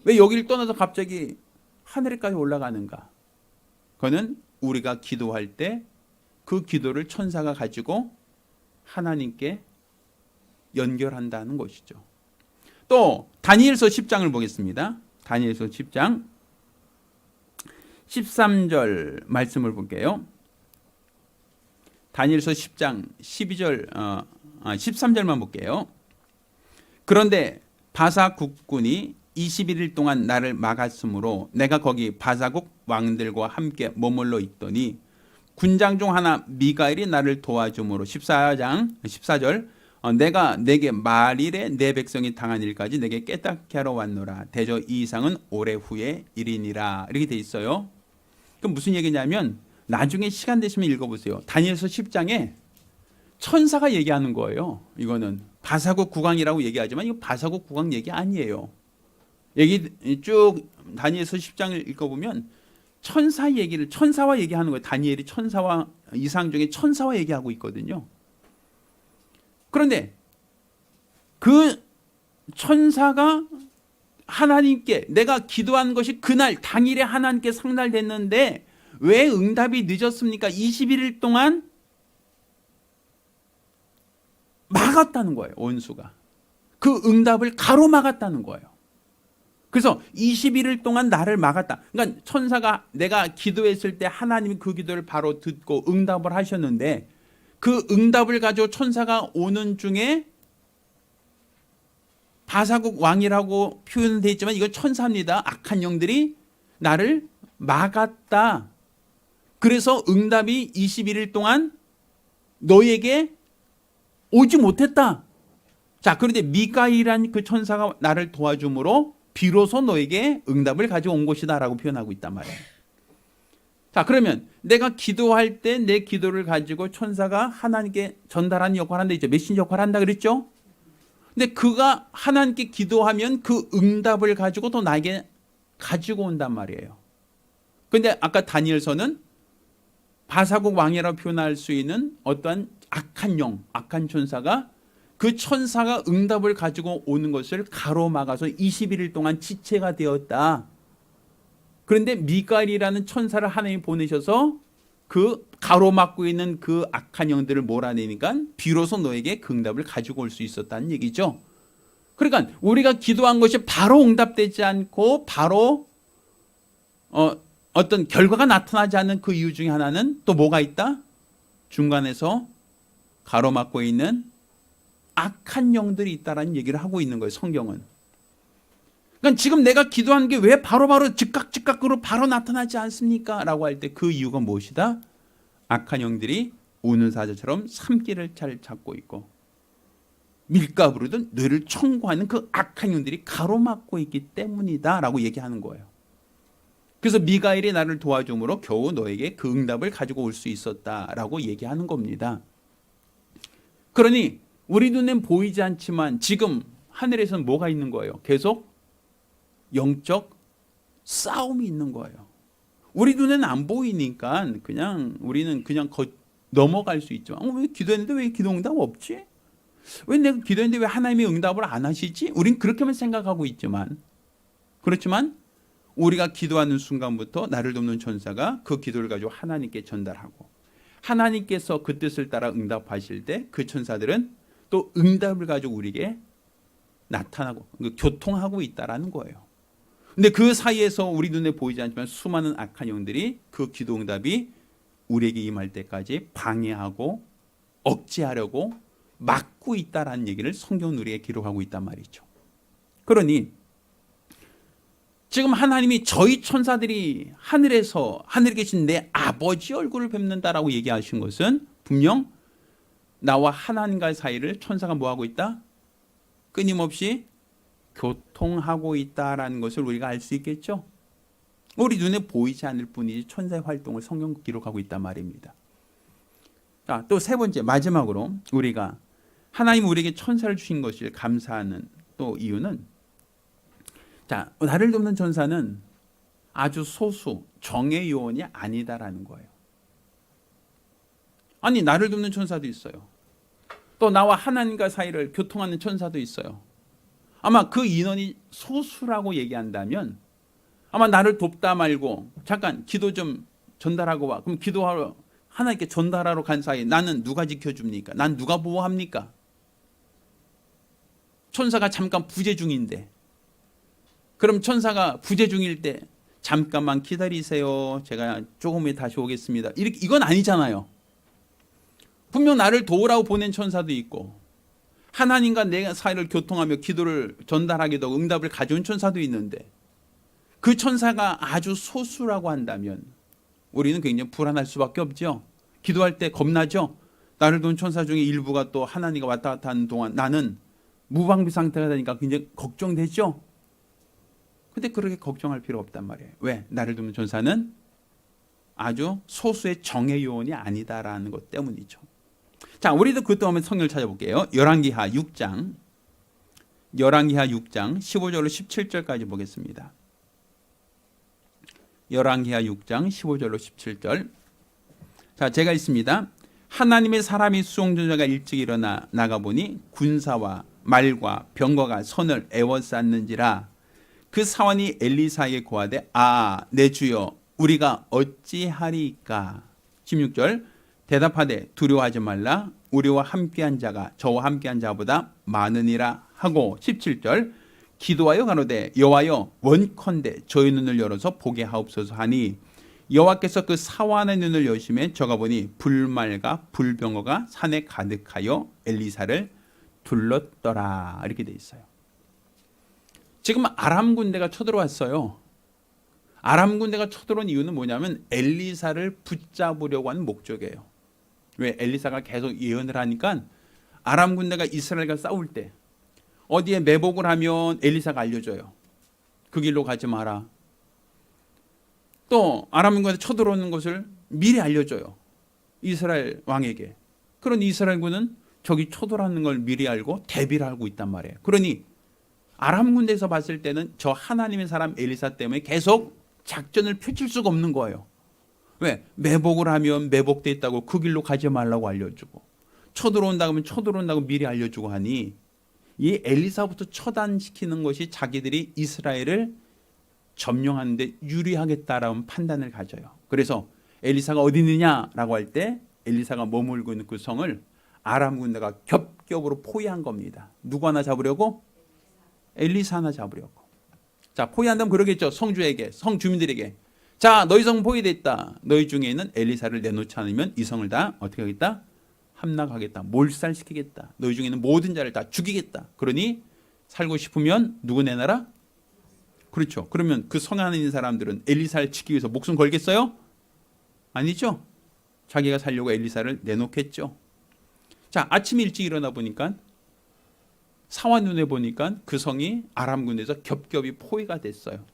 왜 여기를 떠나서 갑자기 하늘에까지 올라가는가? 그거는 우리가 기도할 때 그 기도를 천사가 가지고 하나님께 연결한다는 것이죠. 또 다니엘서 10장을 보겠습니다. 다니엘서 10장 13절 말씀을 볼게요. 다니엘서 10장 13절만 볼게요. 그런데 바사 국군이 21일 동안 나를 막았으므로 내가 거기 바사국 왕들과 함께 머물러 있더니 군장 중 하나 미가엘이 나를 도와줌으로 14절 내가 내게 말일에 내 백성이 당한 일까지 내게 깨닫게 하러 왔노라. 대저 이 이상은 오래 후의 일이니라. 이렇게 돼 있어요. 그럼 무슨 얘기냐면 나중에 시간 되시면 읽어보세요. 다니엘서 10장에 천사가 얘기하는 거예요. 이거는 바사국 국왕이라고 얘기하지만 이거 바사국 국왕 얘기 아니에요. 얘기 쭉 다니엘서 10장을 읽어보면 천사와 얘기하는 거예요. 다니엘이 천사와 이상 중에 천사와 얘기하고 있거든요. 그런데 그 천사가 하나님께 내가 기도한 것이 그날 당일에 하나님께 상달됐는데 왜 응답이 늦었습니까? 21일 동안 막았다는 거예요. 원수가. 그 응답을 가로막았다는 거예요. 그래서 21일 동안 나를 막았다. 그러니까 천사가 내가 기도했을 때 하나님이 그 기도를 바로 듣고 응답을 하셨는데 그 응답을 가지고 천사가 오는 중에 바사국 왕이라고 표현되어 있지만 이건 천사입니다. 악한 영들이 나를 막았다. 그래서 응답이 21일 동안 너에게 오지 못했다. 자, 그런데 미가일이란 그 천사가 나를 도와줌으로 비로소 너에게 응답을 가지고 온 것이다 라고 표현하고 있단 말이에요. 자, 그러면 내가 기도할 때 내 기도를 가지고 천사가 하나님께 전달하는 역할을 한다 했죠. 메신저 역할을 한다 그랬죠. 근데 그가 하나님께 기도하면 그 응답을 가지고 또 나에게 가지고 온단 말이에요. 근데 아까 다니엘서는 바사국 왕이라고 표현할 수 있는 어떠한 악한 영, 악한 천사가 그 천사가 응답을 가지고 오는 것을 가로막아서 21일 동안 지체가 되었다. 그런데 미가엘이라는 천사를 하나님이 보내셔서 그 가로막고 있는 그 악한 영들을 몰아내니까 비로소 너에게 그 응답을 가지고 올 수 있었다는 얘기죠. 그러니까 우리가 기도한 것이 바로 응답되지 않고 바로 어떤 결과가 나타나지 않는 그 이유 중에 하나는 또 뭐가 있다? 중간에서 가로막고 있는 악한 영들이 있다라는 얘기를 하고 있는 거예요, 성경은. 그러니까 지금 내가 기도하는 게 왜 바로바로 즉각으로 바로 나타나지 않습니까? 라고 할 때 그 이유가 무엇이다? 악한 영들이 우는 사자처럼 삼키를 잘 잡고 있고 밀가부르든 뇌를 청구하는 그 악한 영들이 가로막고 있기 때문이다 라고 얘기하는 거예요. 그래서 미가엘이 나를 도와줌으로 겨우 너에게 그 응답을 가지고 올 수 있었다라고 얘기하는 겁니다. 그러니 우리 눈엔 보이지 않지만 지금 하늘에서는 뭐가 있는 거예요? 계속 영적 싸움이 있는 거예요. 우리 눈에는 안 보이니까 우리는 그냥 넘어갈 수 있지만 왜 기도했는데 왜 기도 응답 없지? 왜 내가 기도했는데 왜 하나님이 응답을 안 하시지? 우린 그렇게만 생각하고 있지만 그렇지만 우리가 기도하는 순간부터 나를 돕는 천사가 그 기도를 가지고 하나님께 전달하고 하나님께서 그 뜻을 따라 응답하실 때 그 천사들은 또 응답을 가지고 우리에게 나타나고 교통하고 있다라는 거예요. 근데 그 사이에서 우리 눈에 보이지 않지만 수많은 악한 영들이 그 기도 응답이 우리에게 임할 때까지 방해하고 억제하려고 막고 있다라는 얘기를 성경은 우리에게 기록하고 있단 말이죠. 그러니 지금 하나님이 저희 천사들이 하늘에 계신 내 아버지 얼굴을 뵙는다라고 얘기하신 것은 분명 나와 하나님과의 사이를 천사가 뭐하고 있다? 끊임없이 교통하고 있다라는 것을 우리가 알 수 있겠죠. 우리 눈에 보이지 않을 뿐이지 천사의 활동을 성경 기록하고 있단 말입니다. 자, 또 세 번째 마지막으로 우리가 하나님 우리에게 천사를 주신 것을 감사하는 또 이유는 자, 나를 돕는 천사는 아주 소수 정의 요원이 아니다라는 거예요. 아니 나를 돕는 천사도 있어요. 또 나와 하나님과 사이를 교통하는 천사도 있어요. 아마 그 인원이 소수라고 얘기한다면 아마 나를 돕다 말고 잠깐 기도 좀 전달하고 와. 그럼 기도하러 하나님께 전달하러 간 사이에 나는 누가 지켜줍니까? 난 누가 보호합니까? 천사가 잠깐 부재 중인데 그럼 천사가 부재 중일 때 잠깐만 기다리세요. 제가 조금 후에 다시 오겠습니다. 이건 아니잖아요. 분명 나를 도우라고 보낸 천사도 있고 하나님과 내 사이를 교통하며 기도를 전달하기도 하고 응답을 가져온 천사도 있는데 그 천사가 아주 소수라고 한다면 우리는 굉장히 불안할 수밖에 없죠. 기도할 때 겁나죠. 나를 도운 천사 중에 일부가 또 하나님과 왔다 갔다 하는 동안 나는 무방비 상태가 되니까 굉장히 걱정되죠. 근데 그렇게 걱정할 필요 없단 말이에요. 왜? 나를 돕는 천사는 아주 소수의 정의 요원이 아니다라는 것 때문이죠. 자, 우리도 그것도 한번 성경을 찾아볼게요. 열왕기하 6장 15절로 17절까지 보겠습니다. 열왕기하 6장 15절로 17절. 자, 제가 있습니다. 하나님의 사람이 수송전자가 일찍 일어나 나가보니 군사와 말과 병거가 선을 에워쌌는지라. 그 사원이 엘리사에게 고하되 내 주여 우리가 어찌하리까. 16절. 대답하되 두려워하지 말라. 우리와 함께한 자가 저와 함께한 자보다 많으니라 하고 17절. 기도하여 가로되 여호와여 원컨대 저희 눈을 열어서 보게 하옵소서 하니 여호와께서 그 사원의 눈을 여심해 저가 보니 불말과 불병거가 산에 가득하여 엘리사를 둘렀더라. 이렇게 돼 있어요. 지금 아람 군대가 쳐들어왔어요. 아람 군대가 쳐들어온 이유는 뭐냐면 엘리사를 붙잡으려고 하는 목적이에요. 왜? 엘리사가 계속 예언을 하니까 아람 군대가 이스라엘과 싸울 때 어디에 매복을 하면 엘리사가 알려줘요. 그 길로 가지 마라. 또 아람 군대가 쳐들어오는 것을 미리 알려줘요. 이스라엘 왕에게. 그런 이스라엘군은 저기 쳐들어오는 걸 미리 알고 대비를 하고 있단 말이에요. 그러니 아람 군대에서 봤을 때는 저 하나님의 사람 엘리사 때문에 계속 작전을 펼칠 수가 없는 거예요. 왜? 매복을 하면 매복됐다고 그 길로 가지 말라고 알려주고, 쳐들어온다 그러면 쳐들어온다고 미리 알려주고 하니, 이 엘리사부터 처단시키는 것이 자기들이 이스라엘을 점령하는 데 유리하겠다라는 판단을 가져요. 그래서 엘리사가 어디 있느냐라고 할 때 엘리사가 머물고 있는 그 성을 아람 군대가 겹겹으로 포위한 겁니다. 누구 하나 잡으려고? 엘리사 하나 잡으려고. 자, 포위한다면 그러겠죠. 성주에게, 성 주민들에게. 자, 너희 성 포위됐다. 너희 중에 있는 엘리사를 내놓지 않으면 이 성을 다 어떻게 하겠다? 함락하겠다. 몰살시키겠다. 너희 중에 있는 모든 자를 다 죽이겠다. 그러니 살고 싶으면 누구 내놔라? 그렇죠. 그러면 그 성 안에 있는 사람들은 엘리사를 지키기 위해서 목숨 걸겠어요? 아니죠. 자기가 살려고 엘리사를 내놓겠죠. 자, 아침 일찍 일어나 보니까 사원 눈에 보니까 그 성이 아람 군대에서 겹겹이 포위가 됐어요.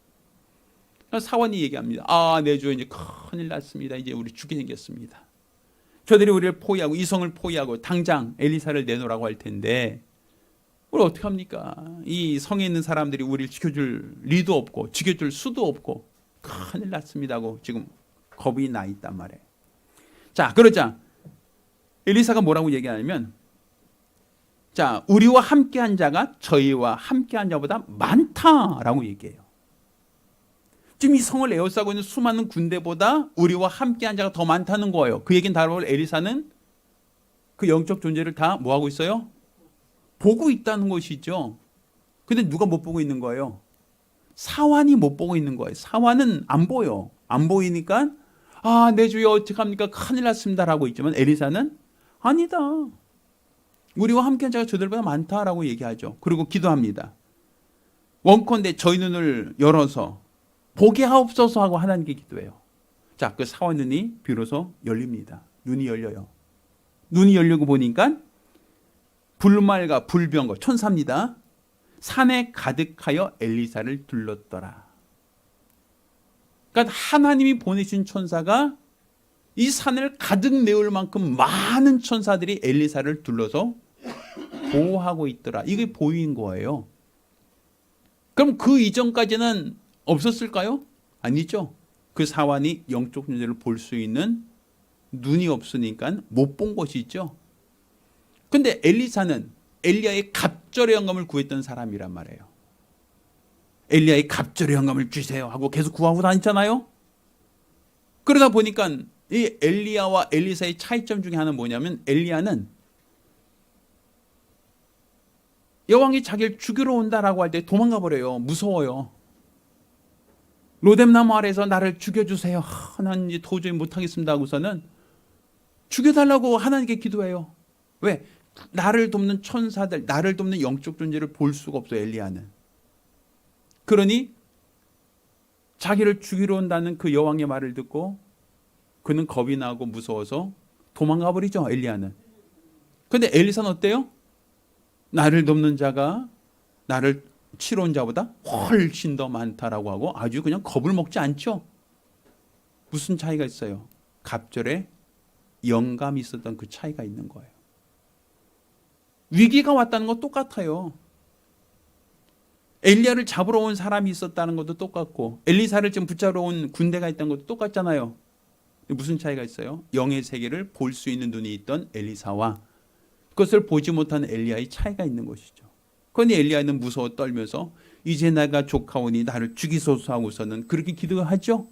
사원이 얘기합니다. 아, 내 주에 이제 큰일 났습니다. 이제 우리 죽게 생겼습니다. 저들이 우리를 포위하고 이 성을 포위하고 당장 엘리사를 내놓으라고 할 텐데 우리 어떻게 합니까? 이 성에 있는 사람들이 우리를 지켜줄 리도 없고 지켜줄 수도 없고 큰일 났습니다고 지금 겁이 나 있단 말이에요. 자, 그러자 엘리사가 뭐라고 얘기하냐면, 자, 우리와 함께한 자가 저희와 함께한 자보다 많다라고 얘기해요. 지금 이 성을 에워싸고 있는 수많은 군대보다 우리와 함께한 자가 더 많다는 거예요. 그 얘기는 바로 엘리사는 그 영적 존재를 다 뭐하고 있어요? 보고 있다는 것이죠. 근데 누가 못 보고 있는 거예요? 사환이 못 보고 있는 거예요. 사환은 안 보여. 안 보이니까 아, 내 주여 어떡합니까? 큰일 났습니다라고 있지만 엘리사는 아니다. 우리와 함께한 자가 저들보다 많다라고 얘기하죠. 그리고 기도합니다. 원컨대 저희 눈을 열어서 보게 하옵소서 하고 하나님께 기도해요. 자, 그 사원 눈이 비로소 열립니다. 눈이 열려요. 눈이 열리고 보니까 불말과 불병거 천사입니다. 산에 가득하여 엘리사를 둘렀더라. 그러니까 하나님이 보내신 천사가 이 산을 가득 메울 만큼 많은 천사들이 엘리사를 둘러서 보호하고 있더라. 이게 보인 거예요. 그럼 그 이전까지는 없었을까요? 아니죠. 그 사환이 영적 존재를 볼 수 있는 눈이 없으니까 못 본 것이죠. 근데 엘리사는 엘리야의 갑절의 영감을 구했던 사람이란 말이에요. 엘리야의 갑절의 영감을 주세요 하고 계속 구하고 다녔잖아요. 그러다 보니까 이 엘리야와 엘리사의 차이점 중에 하나는 뭐냐면, 엘리야는 여왕이 자기를 죽이러 온다라고 할 때 도망가 버려요. 무서워요. 로뎀나무 아래에서 나를 죽여주세요. 하나님 이제 도저히 못하겠습니다 하고서는 죽여달라고 하나님께 기도해요. 왜? 나를 돕는 천사들, 나를 돕는 영적 존재를 볼 수가 없어요. 엘리야는. 그러니 자기를 죽이러 온다는 그 여왕의 말을 듣고 그는 겁이 나고 무서워서 도망가 버리죠. 엘리야는. 근데 엘리사는 어때요? 나를 돕는 자가 나를 치러 온 자보다 훨씬 더 많다라고 하고 아주 그냥 겁을 먹지 않죠. 무슨 차이가 있어요? 갑절에 영감이 있었던 그 차이가 있는 거예요. 위기가 왔다는 거 똑같아요. 엘리야를 잡으러 온 사람이 있었다는 것도 똑같고 엘리사를 지금 붙잡으러 온 군대가 있다는 것도 똑같잖아요. 무슨 차이가 있어요? 영의 세계를 볼 수 있는 눈이 있던 엘리사와 그것을 보지 못한 엘리야의 차이가 있는 것이죠. 그러니 엘리야는 무서워 떨면서 이제 내가 조카오니 나를 죽이소서 하고서는 그렇게 기도하죠.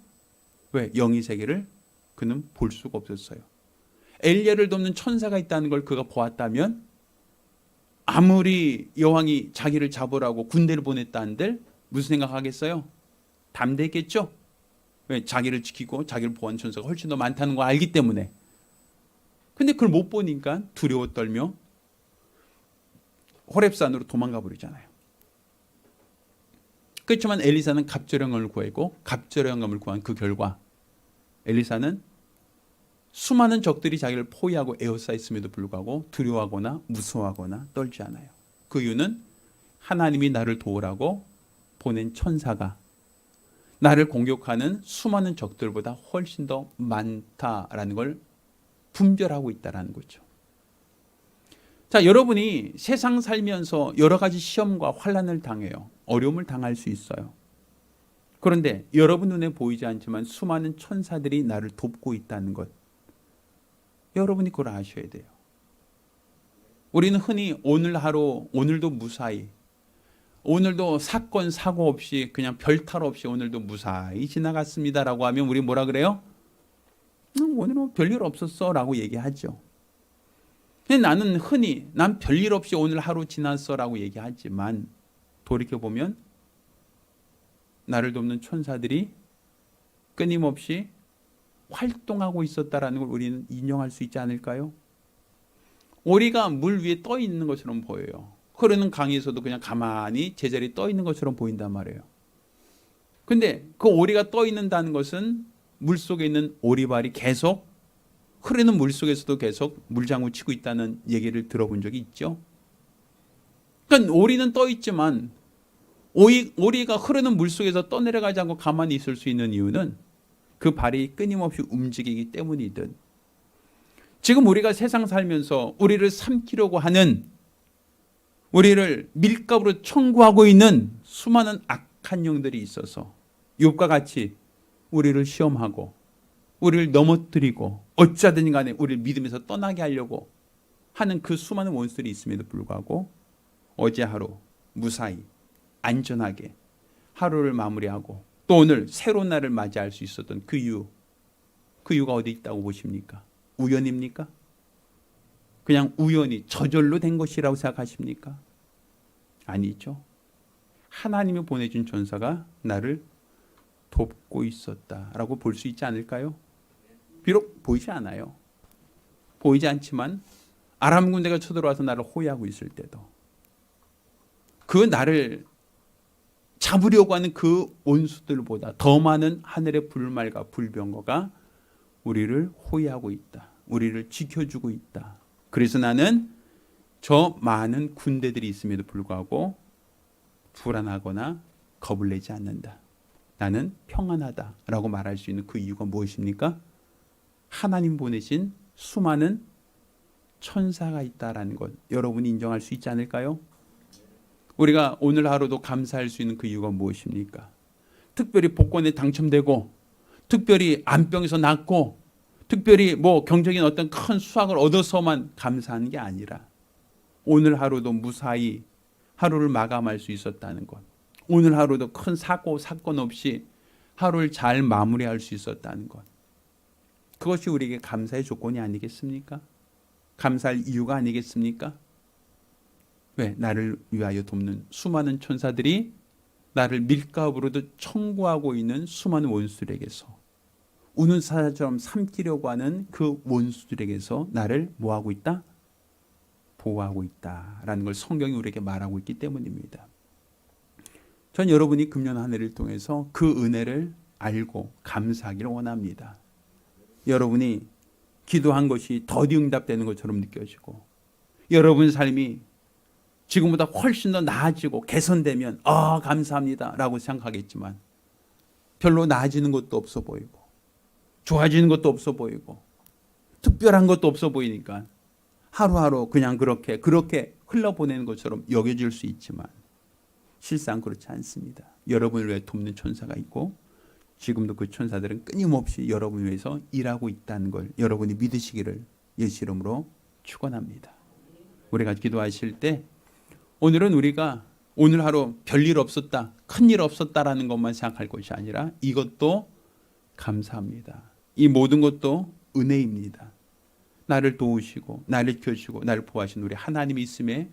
왜? 영의 세계를 그는 볼 수가 없었어요. 엘리야를 돕는 천사가 있다는 걸 그가 보았다면 아무리 여왕이 자기를 잡으라고 군대를 보냈다 한들 무슨 생각하겠어요? 담대했겠죠. 왜? 자기를 지키고 자기를 보호하는 천사가 훨씬 더 많다는 걸 알기 때문에. 근데 그걸 못 보니까 두려워 떨며 호렙산으로 도망가 버리잖아요. 그렇지만 엘리사는 갑절영감을 구했고 갑절영감을 구한 그 결과 엘리사는 수많은 적들이 자기를 포위하고 에워싸있음에도 불구하고 두려워하거나 무서워하거나 떨지 않아요. 그 이유는 하나님이 나를 도우라고 보낸 천사가 나를 공격하는 수많은 적들보다 훨씬 더 많다라는 걸 분별하고 있다는 거죠. 자, 여러분이 세상 살면서 여러 가지 시험과 환난을 당해요. 어려움을 당할 수 있어요. 그런데 여러분 눈에 보이지 않지만 수많은 천사들이 나를 돕고 있다는 것, 여러분이 그걸 아셔야 돼요. 우리는 흔히 오늘 하루, 오늘도 무사히, 오늘도 사건 사고 없이 그냥 별탈 없이 오늘도 무사히 지나갔습니다라고 하면 우리 뭐라 그래요? 오늘은 별일 없었어 라고 얘기하죠. 근데 나는 흔히 난 별일 없이 오늘 하루 지났어 라고 얘기하지만 돌이켜보면 나를 돕는 천사들이 끊임없이 활동하고 있었다라는 걸 우리는 인정할 수 있지 않을까요? 오리가 물 위에 떠 있는 것처럼 보여요. 흐르는 강에서도 그냥 가만히 제자리에 떠 있는 것처럼 보인단 말이에요. 근데 그 오리가 떠 있는다는 것은 물 속에 있는 오리발이 계속 흐르는 물 속에서도 계속 물장구 치고 있다는 얘기를 들어본 적이 있죠. 그러니까 오리는 떠 있지만 오리가 흐르는 물 속에서 떠내려가지 않고 가만히 있을 수 있는 이유는 그 발이 끊임없이 움직이기 때문이든, 지금 우리가 세상 살면서 우리를 삼키려고 하는, 우리를 밀가부로 청구하고 있는 수많은 악한 영들이 있어서 욥과 같이 우리를 시험하고 우리를 넘어뜨리고 어찌하든 간에 우리를 믿음에서 떠나게 하려고 하는 그 수많은 원수들이 있음에도 불구하고 어제 하루 무사히 안전하게 하루를 마무리하고 또 오늘 새로운 날을 맞이할 수 있었던 그 이유가 어디 있다고 보십니까? 우연입니까? 그냥 우연히 저절로 된 것이라고 생각하십니까? 아니죠. 하나님이 보내준 전사가 나를 돕고 있었다라고 볼 수 있지 않을까요? 비록 보이지 않아요. 보이지 않지만 아람 군대가 쳐들어와서 나를 호위하고 있을 때도 그 나를 잡으려고 하는 그 원수들보다 더 많은 하늘의 불말과 불병거가 우리를 호위하고 있다. 우리를 지켜주고 있다. 그래서 나는 저 많은 군대들이 있음에도 불구하고 불안하거나 겁을 내지 않는다. 나는 평안하다라고 말할 수 있는 그 이유가 무엇입니까? 하나님 보내신 수많은 천사가 있다라는 것, 여러분이 인정할 수 있지 않을까요? 우리가 오늘 하루도 감사할 수 있는 그 이유가 무엇입니까? 특별히 복권에 당첨되고, 특별히 암병에서 낫고, 특별히 뭐 경제적인 어떤 큰 수확을 얻어서만 감사하는 게 아니라 오늘 하루도 무사히 하루를 마감할 수 있었다는 것, 오늘 하루도 큰 사건 없이 하루를 잘 마무리할 수 있었다는 것, 그것이 우리에게 감사의 조건이 아니겠습니까? 감사할 이유가 아니겠습니까? 왜? 나를 위하여 돕는 수많은 천사들이 나를 밀가부로도 청구하고 있는 수많은 원수들에게서, 우는 사자처럼 삼키려고 하는 그 원수들에게서 나를 뭐하고 있다? 보호하고 있다라는 걸 성경이 우리에게 말하고 있기 때문입니다. 전 여러분이 금년 한 해를 통해서 그 은혜를 알고 감사하기를 원합니다. 여러분이 기도한 것이 더디 응답되는 것처럼 느껴지고, 여러분 삶이 지금보다 훨씬 더 나아지고 개선되면 감사합니다 라고 생각하겠지만 별로 나아지는 것도 없어 보이고 좋아지는 것도 없어 보이고 특별한 것도 없어 보이니까 하루하루 그냥 그렇게 흘러보내는 것처럼 여겨질 수 있지만 실상 그렇지 않습니다. 여러분을 위해 돕는 천사가 있고 지금도 그 천사들은 끊임없이 여러분을 위해서 일하고 있다는 걸 여러분이 믿으시기를 예수 이름으로 축원합니다. 우리가 기도하실 때 오늘은 우리가 오늘 하루 별일 없었다, 큰일 없었다라는 것만 생각할 것이 아니라 이것도 감사합니다. 이 모든 것도 은혜입니다. 나를 도우시고 나를 지켜주시고 나를 보호하신 우리 하나님이 있음에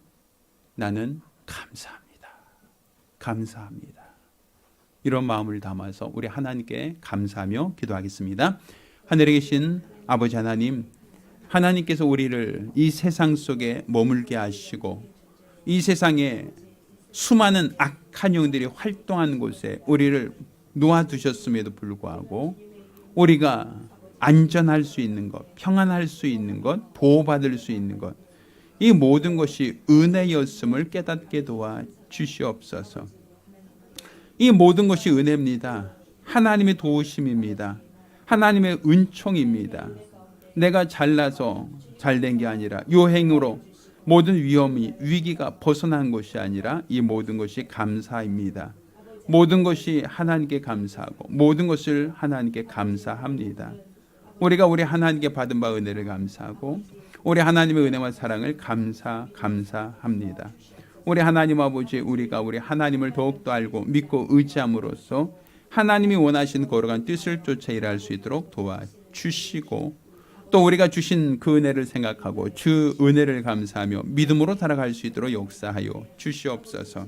나는 감사합니다. 감사합니다. 이런 마음을 담아서 우리 하나님께 감사하며 기도하겠습니다. 하늘에 계신 아버지 하나님, 하나님께서 우리를 이 세상 속에 머물게 하시고 이 세상에 수많은 악한 영들이 활동하는 곳에 우리를 놓아두셨음에도 불구하고 우리가 안전할 수 있는 것, 평안할 수 있는 것, 보호받을 수 있는 것, 이 모든 것이 은혜였음을 깨닫게 도와 주시옵소서. 이 모든 것이 은혜입니다. 하나님의 도우심입니다. 하나님의 은총입니다. 내가 잘나서 잘된 게 아니라 요행으로 모든 위기가 벗어난 것이 아니라 이 모든 것이 감사입니다. 모든 것이 하나님께 감사하고 모든 것을 하나님께 감사합니다. 우리가 우리 하나님께 받은 바 은혜를 감사하고 우리 하나님의 은혜와 사랑을 감사합니다. 우리 하나님 아버지, 우리가 우리 하나님을 더욱더 알고 믿고 의지함으로써 하나님이 원하시는 거룩한 뜻을 쫓아 일할 수 있도록 도와주시고, 또 우리가 주신 그 은혜를 생각하고 주 은혜를 감사하며 믿음으로 살아갈 수 있도록 역사하여 주시옵소서.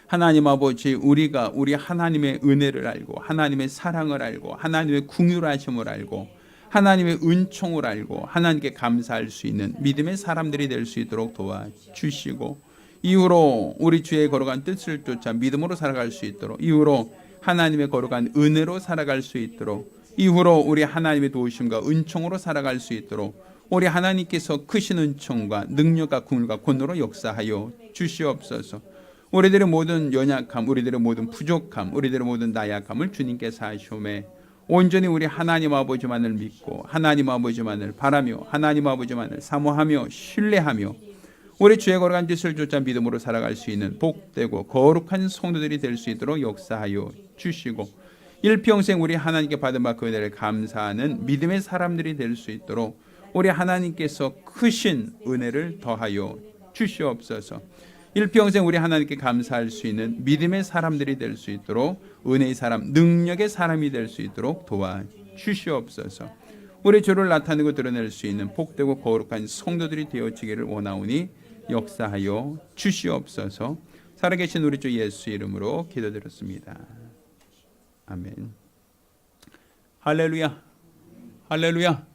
하나님 아버지, 우리가 우리 하나님의 은혜를 알고 하나님의 사랑을 알고 하나님의 궁휼하심을 알고 하나님의 은총을 알고 하나님께 감사할 수 있는 믿음의 사람들이 될 수 있도록 도와주시고, 이후로 우리 주의 거룩한 뜻을 쫓아 믿음으로 살아갈 수 있도록, 이후로 하나님의 거룩한 은혜로 살아갈 수 있도록, 이후로 우리 하나님의 도우심과 은총으로 살아갈 수 있도록 우리 하나님께서 크신 은총과 능력과 궁휼과 권능으로 역사하여 주시옵소서. 우리들의 모든 연약함, 우리들의 모든 부족함, 우리들의 모든 나약함을 주님께서 하시오매 온전히 우리 하나님 아버지만을 믿고 하나님 아버지만을 바라며 하나님 아버지만을 사모하며 신뢰하며 우리 주의 거룩한 뜻을 쫓아 믿음으로 살아갈 수 있는 복되고 거룩한 성도들이 될 수 있도록 역사하여 주시고, 일평생 우리 하나님께 받은 바 그 은혜를 감사하는 믿음의 사람들이 될 수 있도록 우리 하나님께서 크신 은혜를 더하여 주시옵소서. 일평생 우리 하나님께 감사할 수 있는 믿음의 사람들이 될 수 있도록, 은혜의 사람, 능력의 사람이 될 수 있도록 도와주시옵소서. 우리 주를 나타내고 드러낼 수 있는 복되고 거룩한 성도들이 되어지기를 원하오니 역사하여 주시옵소서. 살아계신 우리 주 예수 이름으로 기도드렸습니다. 아멘. 할렐루야, 할렐루야.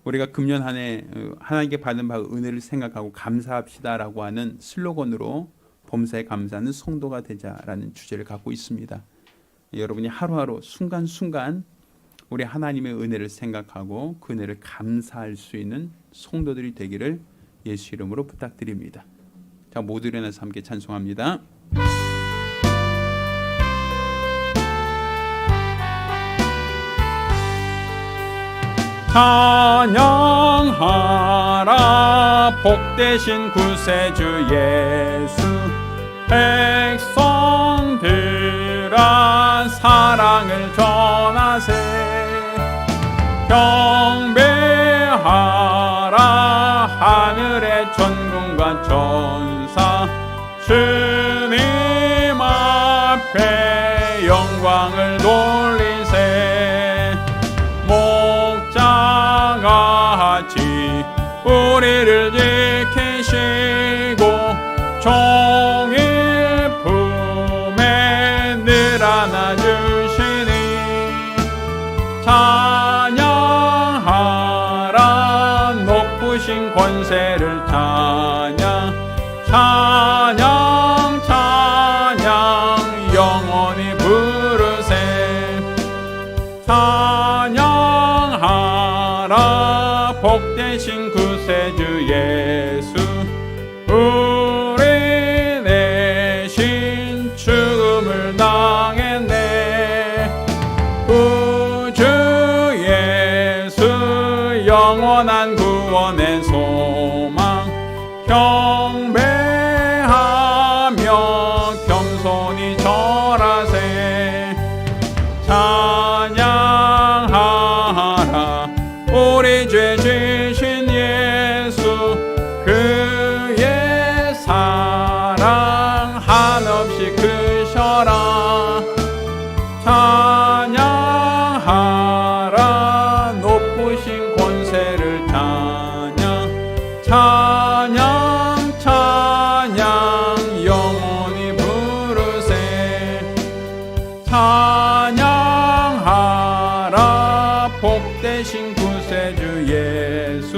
우리가 금년 한 해 하나님께 받은 바 은혜를 생각하고 감사합시다라고 하는 슬로건으로 범사에 감사하는 성도가 되자라는 주제를 갖고 있습니다. 여러분이 하루하루 순간순간 우리 하나님의 은혜를 생각하고 그 은혜를 감사할 수 있는 성도들이 되기를 예수 이름으로 부탁드립니다. 자, 모두 일어나서 함께 찬송합니다. 찬양하라 복되신 구세주 예수, 백성들아 사랑을 전하세. 경배하라 하늘의 천군과 천사, 주님 앞에 영광을 돌리세. 목자같이 우리를 지키시고 종일 품에 늘 안아주시니 찬양하라 높으신 권세를 찬양, 찬양 찬양 영원히 부르세. 찬양하라 복되신 구세주 예수, 우리 대신 죽음을 당했네. 구주 예수 영원한 구원의 소망, 경배하며 겸손히 절하세. 찬양하라 우리 죄 지신 예수, 그의 사랑 한없이 크셔라. 찬양하라 높으신 권세를 찬양, 찬양 찬양 영원히 부르세. 찬양하라 복되신 구세주 예수.